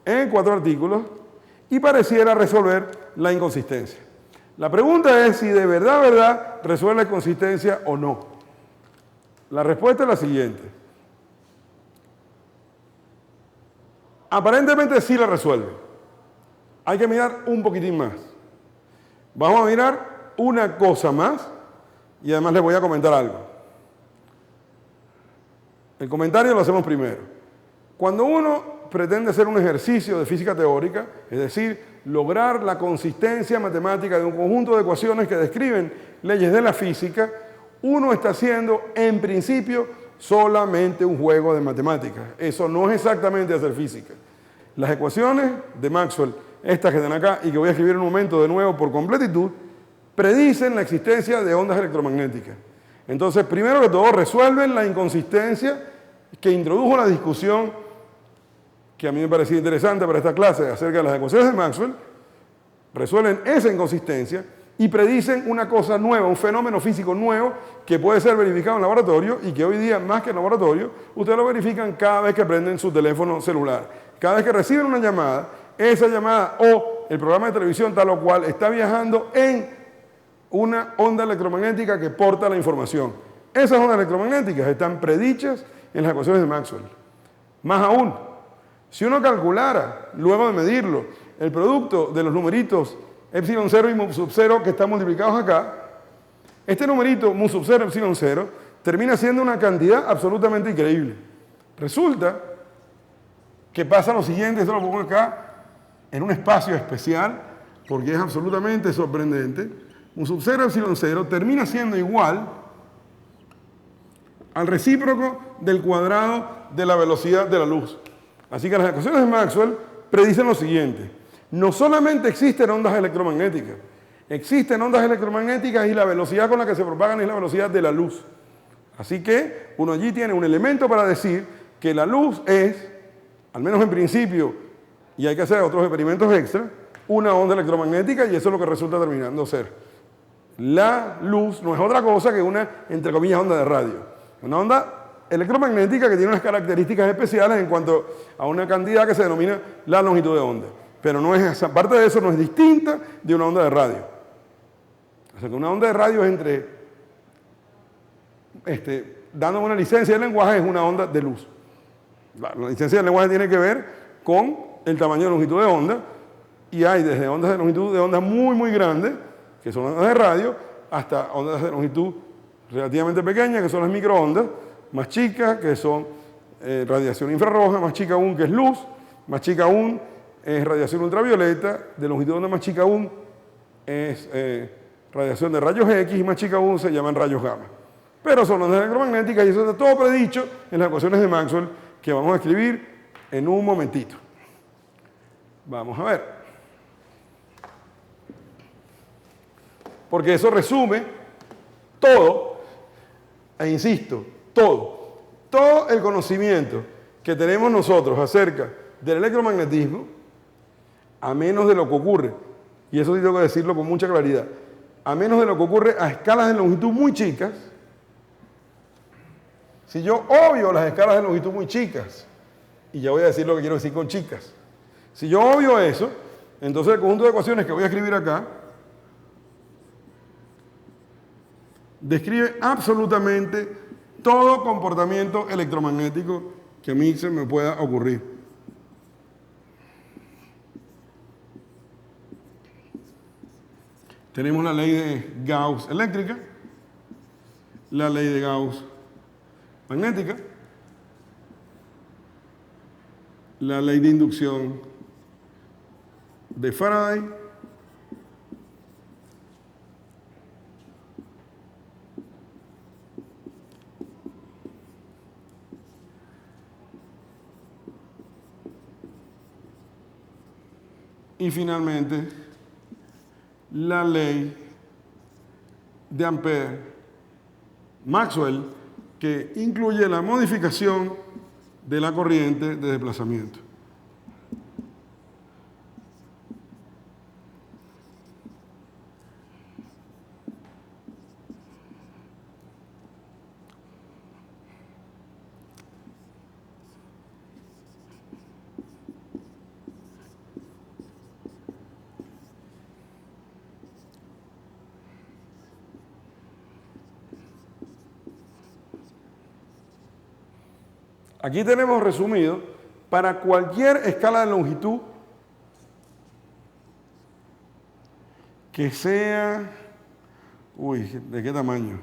en 4 artículos y pareciera resolver la inconsistencia. La pregunta es si de verdad resuelve la inconsistencia o no. La respuesta es la siguiente. Aparentemente sí la resuelve. Hay que mirar un poquitín más. Vamos a mirar una cosa más y además les voy a comentar algo. El comentario lo hacemos primero. Cuando uno pretende hacer un ejercicio de física teórica, es decir, lograr la consistencia matemática de un conjunto de ecuaciones que describen leyes de la física, uno está haciendo en principio solamente un juego de matemáticas. Eso no es exactamente hacer física. Las ecuaciones de Maxwell, estas que están acá y que voy a escribir en un momento de nuevo por completitud, predicen la existencia de ondas electromagnéticas. Entonces, primero que todo, resuelven la inconsistencia que introdujo la discusión que a mí me parecía interesante para esta clase acerca de las ecuaciones de Maxwell. Resuelven esa inconsistencia y predicen una cosa nueva, un fenómeno físico nuevo que puede ser verificado en laboratorio y que hoy día, más que en laboratorio, ustedes lo verifican cada vez que prenden su teléfono celular. Cada vez que reciben una llamada, esa llamada o el programa de televisión tal o cual está viajando en una onda electromagnética que porta la información. Esas ondas electromagnéticas están predichas en las ecuaciones de Maxwell. Más aún, si uno calculara, luego de medirlo, el producto de los numeritos epsilon 0 y mu sub 0 que están multiplicados acá, este numerito mu sub 0, epsilon 0, termina siendo una cantidad absolutamente increíble. Resulta que pasa lo siguiente, esto lo pongo acá, en un espacio especial, porque es absolutamente sorprendente. Mu sub 0, epsilon 0 termina siendo igual al recíproco del cuadrado de la velocidad de la luz. Así que las ecuaciones de Maxwell predicen lo siguiente. No solamente existen ondas electromagnéticas, existen ondas electromagnéticas y la velocidad con la que se propagan es la velocidad de la luz. Así que uno allí tiene un elemento para decir que la luz es, al menos en principio, y hay que hacer otros experimentos extra, una onda electromagnética y eso es lo que resulta terminando ser. La luz no es otra cosa que una, entre comillas, onda de radio. Una onda electromagnética que tiene unas características especiales en cuanto a una cantidad que se denomina la longitud de onda. Pero no es, aparte de eso, no es distinta de una onda de radio. O sea que una onda de radio es dándome una licencia de lenguaje, es una onda de luz. La licencia de lenguaje tiene que ver con el tamaño de longitud de onda, y hay desde ondas de longitud de onda muy, muy grandes, que son ondas de radio, hasta ondas de longitud relativamente pequeñas, que son las microondas, más chicas, que son radiación infrarroja, más chica aún, que es luz, más chica aún es radiación ultravioleta, de longitud de onda más chica aún es radiación de rayos X, y más chica aún se llaman rayos gamma. Pero son ondas electromagnéticas y eso está todo predicho en las ecuaciones de Maxwell que vamos a escribir en un momentito. Vamos a ver. Porque eso resume todo, e insisto, todo el conocimiento que tenemos nosotros acerca del electromagnetismo, a menos de lo que ocurre, y eso sí tengo que decirlo con mucha claridad, a menos de lo que ocurre a escalas de longitud muy chicas. Si yo obvio las escalas de longitud muy chicas, y ya voy a decir lo que quiero decir con chicas, si yo obvio eso, entonces el conjunto de ecuaciones que voy a escribir acá describe absolutamente todo comportamiento electromagnético que a mí se me pueda ocurrir. Tenemos la ley de Gauss eléctrica, la ley de Gauss magnética, la ley de inducción de Faraday, y finalmente la ley de Ampère, Maxwell, que incluye la modificación de la corriente de desplazamiento. Aquí tenemos resumido, para cualquier escala de longitud que sea, ¿de qué tamaño?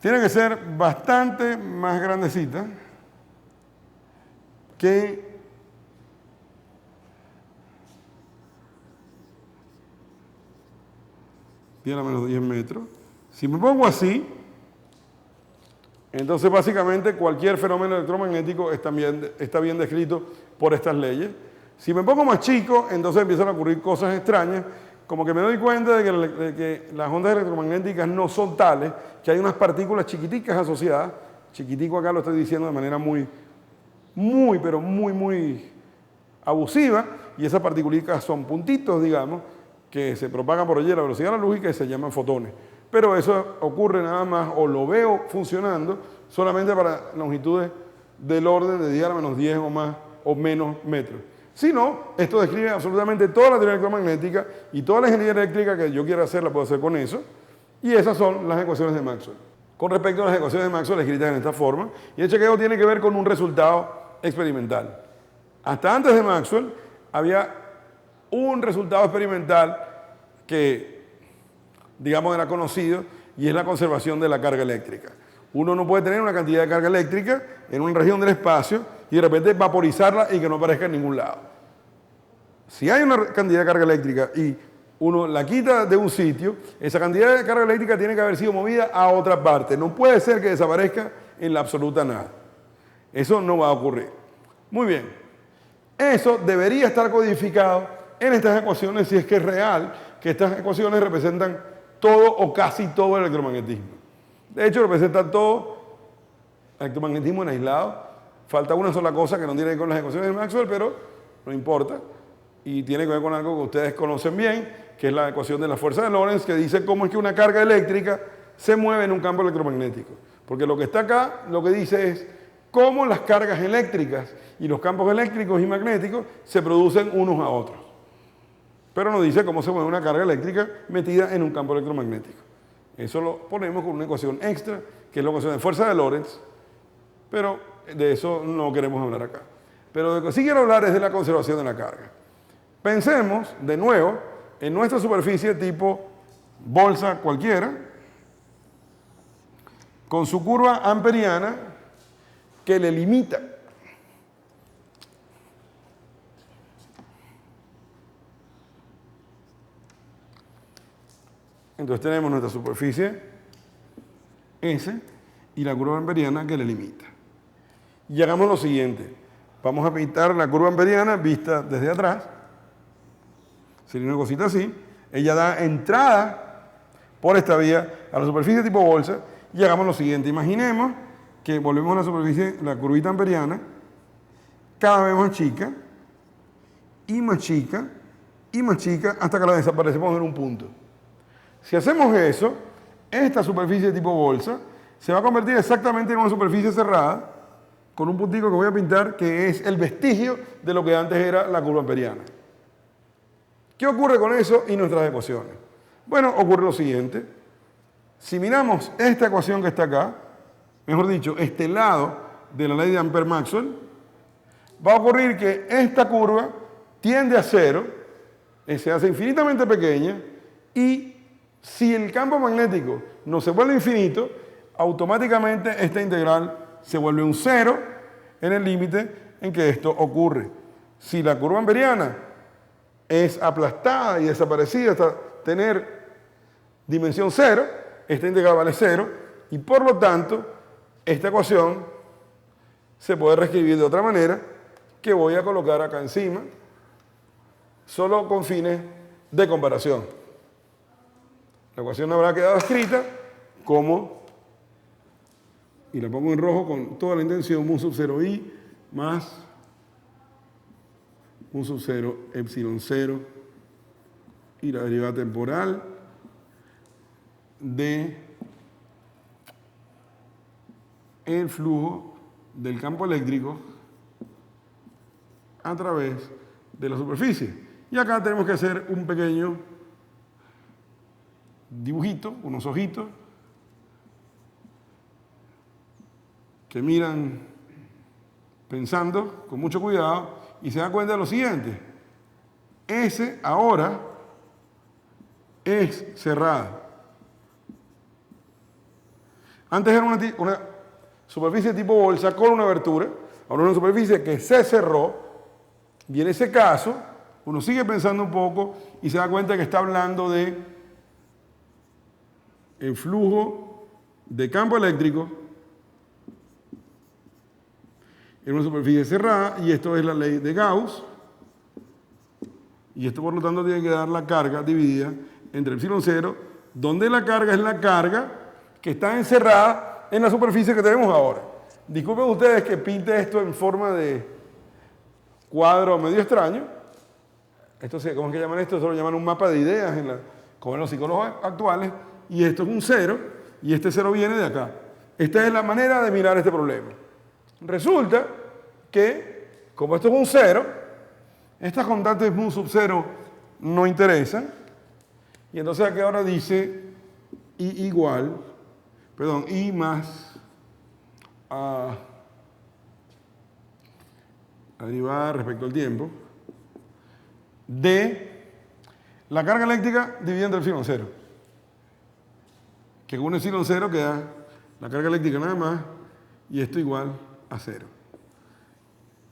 Tiene que ser bastante más grandecita que tiene a menos 10 metros. Si me pongo así, entonces básicamente cualquier fenómeno electromagnético está bien descrito por estas leyes. Si me pongo más chico, entonces empiezan a ocurrir cosas extrañas, como que me doy cuenta de que las ondas electromagnéticas no son tales, que hay unas partículas chiquiticas asociadas. Chiquitico acá lo estoy diciendo de manera muy abusiva, y esas partículas son puntitos, digamos, que se propagan por allí a la velocidad de la luz y que se llaman fotones. Pero eso ocurre nada más, o lo veo funcionando, solamente para longitudes del orden de 10 a la menos 10 o más o menos metros. Si no, esto describe absolutamente toda la teoría electromagnética y toda la ingeniería eléctrica que yo quiera hacer la puedo hacer con eso. Y esas son las ecuaciones de Maxwell. Con respecto a las ecuaciones de Maxwell escritas en esta forma, y el chequeo tiene que ver con un resultado experimental. Hasta antes de Maxwell había un resultado experimental que, digamos, era conocido, y es la conservación de la carga eléctrica. Uno no puede tener una cantidad de carga eléctrica en una región del espacio y de repente vaporizarla y que no aparezca en ningún lado. Si hay una cantidad de carga eléctrica y uno la quita de un sitio, esa cantidad de carga eléctrica tiene que haber sido movida a otra parte. No puede ser que desaparezca en la absoluta nada. Eso no va a ocurrir. Muy bien. Eso debería estar codificado en estas ecuaciones si es que es real que estas ecuaciones representan todo o casi todo el electromagnetismo. De hecho, representan todo el electromagnetismo en aislado. Falta una sola cosa que no tiene que ver con las ecuaciones de Maxwell, pero no importa. Y tiene que ver con algo que ustedes conocen bien, que es la ecuación de la fuerza de Lorentz, que dice cómo es que una carga eléctrica se mueve en un campo electromagnético. Porque lo que está acá, lo que dice es cómo las cargas eléctricas y los campos eléctricos y magnéticos se producen unos a otros. Pero no dice cómo se mueve una carga eléctrica metida en un campo electromagnético. Eso lo ponemos con una ecuación extra, que es la ecuación de fuerza de Lorentz, pero de eso no queremos hablar acá. Pero de lo que sí quiero hablar es de la conservación de la carga. Pensemos, de nuevo, en nuestra superficie tipo bolsa cualquiera, con su curva amperiana que le limita. Entonces tenemos nuestra superficie S y la curva amperiana que le limita. Y hagamos lo siguiente. Vamos a pintar la curva amperiana vista desde atrás. Sería una cosita así. Ella da entrada por esta vía a la superficie tipo bolsa. Y hagamos lo siguiente. Imaginemos que volvemos a la superficie, la curvita amperiana, cada vez más chica, y más chica, y más chica, hasta que la desaparecemos en un punto. Si hacemos eso, esta superficie tipo bolsa se va a convertir exactamente en una superficie cerrada, con un puntico que voy a pintar, que es el vestigio de lo que antes era la curva amperiana. ¿Qué ocurre con eso y nuestras ecuaciones? Bueno, ocurre lo siguiente. Si miramos esta ecuación que está acá, mejor dicho, este lado de la ley de Ampère-Maxwell, va a ocurrir que esta curva tiende a cero, se hace infinitamente pequeña, y si el campo magnético no se vuelve infinito, automáticamente esta integral se vuelve un cero en el límite en que esto ocurre. Si la curva amperiana es aplastada y desaparecida hasta tener dimensión cero, esta integral vale cero, y por lo tanto, esta ecuación se puede reescribir de otra manera, que voy a colocar acá encima, solo con fines de comparación. La ecuación habrá quedado escrita como, y la pongo en rojo con toda la intención, mu sub 0 i más mu sub 0 epsilon 0 y la derivada temporal de el flujo del campo eléctrico a través de la superficie. Y acá tenemos que hacer un pequeño dibujito, unos ojitos que miran pensando con mucho cuidado y se dan cuenta de lo siguiente. S ahora es cerrada. Antes era una superficie tipo bolsa con una abertura, ahora una superficie que se cerró, y en ese caso uno sigue pensando un poco y se da cuenta que está hablando de el flujo de campo eléctrico en una superficie cerrada, y esto es la ley de Gauss, y esto por lo tanto tiene que dar la carga dividida entre epsilon 0, donde la carga es la carga que está encerrada en la superficie que tenemos ahora. Disculpen ustedes que pinte esto en forma de cuadro medio extraño, ¿cómo es que llaman esto? Eso lo llaman un mapa de ideas con los psicólogos actuales, y esto es un cero, y este cero viene de acá. Esta es la manera de mirar este problema. Resulta que, como esto es un cero, estas constantes mu sub cero no interesan, y entonces aquí ahora dice I más la derivada respecto al tiempo de la carga eléctrica dividida entre epsilon cero. Que con un epsilon cero queda la carga eléctrica nada más y esto igual a cero.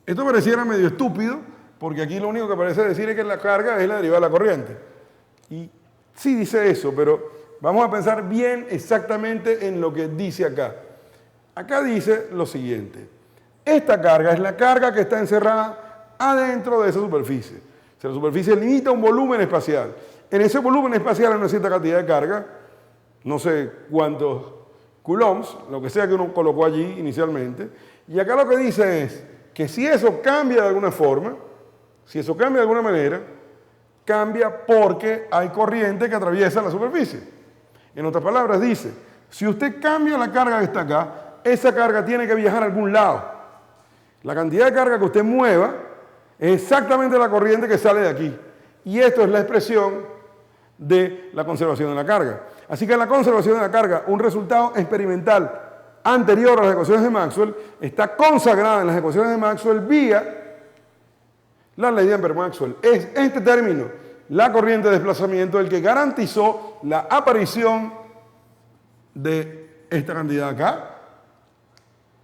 Esto pareciera medio estúpido porque aquí lo único que parece decir es que la carga es la derivada de la corriente. Y sí dice eso, pero vamos a pensar bien exactamente en lo que dice acá. Acá dice lo siguiente. Esta carga es la carga que está encerrada adentro de esa superficie. O sea, la superficie limita un volumen espacial. En ese volumen espacial hay una cierta cantidad de carga, no sé cuántos coulombs, lo que sea que uno colocó allí inicialmente. Y acá lo que dice es que si eso cambia de alguna forma, si eso cambia de alguna manera, cambia porque hay corriente que atraviesa la superficie. En otras palabras, dice, si usted cambia la carga que está acá, esa carga tiene que viajar a algún lado. La cantidad de carga que usted mueva es exactamente la corriente que sale de aquí. Y esto es la expresión de la conservación de la carga. Así que la conservación de la carga, un resultado experimental anterior a las ecuaciones de Maxwell, está consagrada en las ecuaciones de Maxwell vía la ley de Ampère-Maxwell. Es este término, la corriente de desplazamiento, el que garantizó la aparición de esta cantidad acá.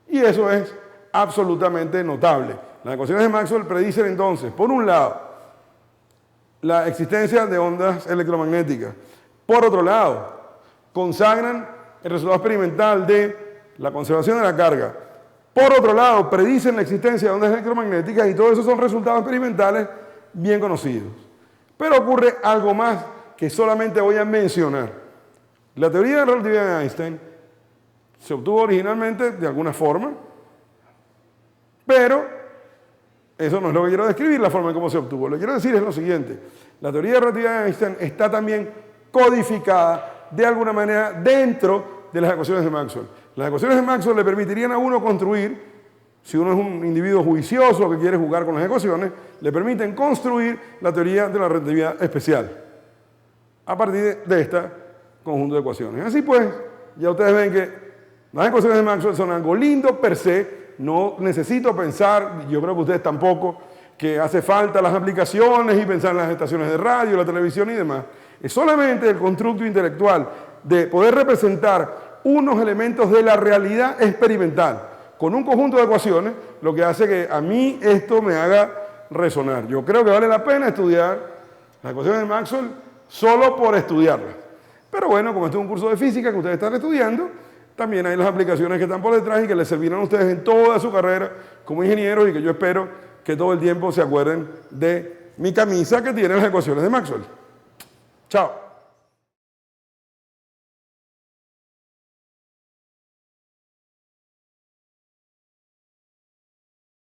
Y eso es absolutamente notable. Las ecuaciones de Maxwell predicen entonces, por un lado, la existencia de ondas electromagnéticas. Por otro lado, consagran el resultado experimental de la conservación de la carga. Por otro lado, predicen la existencia de ondas electromagnéticas y todo eso son resultados experimentales bien conocidos. Pero ocurre algo más que solamente voy a mencionar. La teoría de la relatividad de Einstein se obtuvo originalmente de alguna forma, pero eso no es lo que quiero describir, la forma en cómo se obtuvo. Lo que quiero decir es lo siguiente. La teoría de la relatividad de Einstein está también codificada de alguna manera dentro de las ecuaciones de Maxwell. Las ecuaciones de Maxwell le permitirían a uno construir, si uno es un individuo juicioso que quiere jugar con las ecuaciones, le permiten construir la teoría de la relatividad especial a partir de este conjunto de ecuaciones. Así pues, ya ustedes ven que las ecuaciones de Maxwell son algo lindo per se. No necesito pensar, yo creo que ustedes tampoco, que hace falta las aplicaciones y pensar en las estaciones de radio, la televisión y demás. Es solamente el constructo intelectual de poder representar unos elementos de la realidad experimental con un conjunto de ecuaciones, lo que hace que a mí esto me haga resonar. Yo creo que vale la pena estudiar las ecuaciones de Maxwell solo por estudiarlas. Pero bueno, como este es un curso de física que ustedes están estudiando, también hay las aplicaciones que están por detrás y que les servirán a ustedes en toda su carrera como ingenieros y que yo espero que todo el tiempo se acuerden de mi camisa que tiene las ecuaciones de Maxwell. Chao.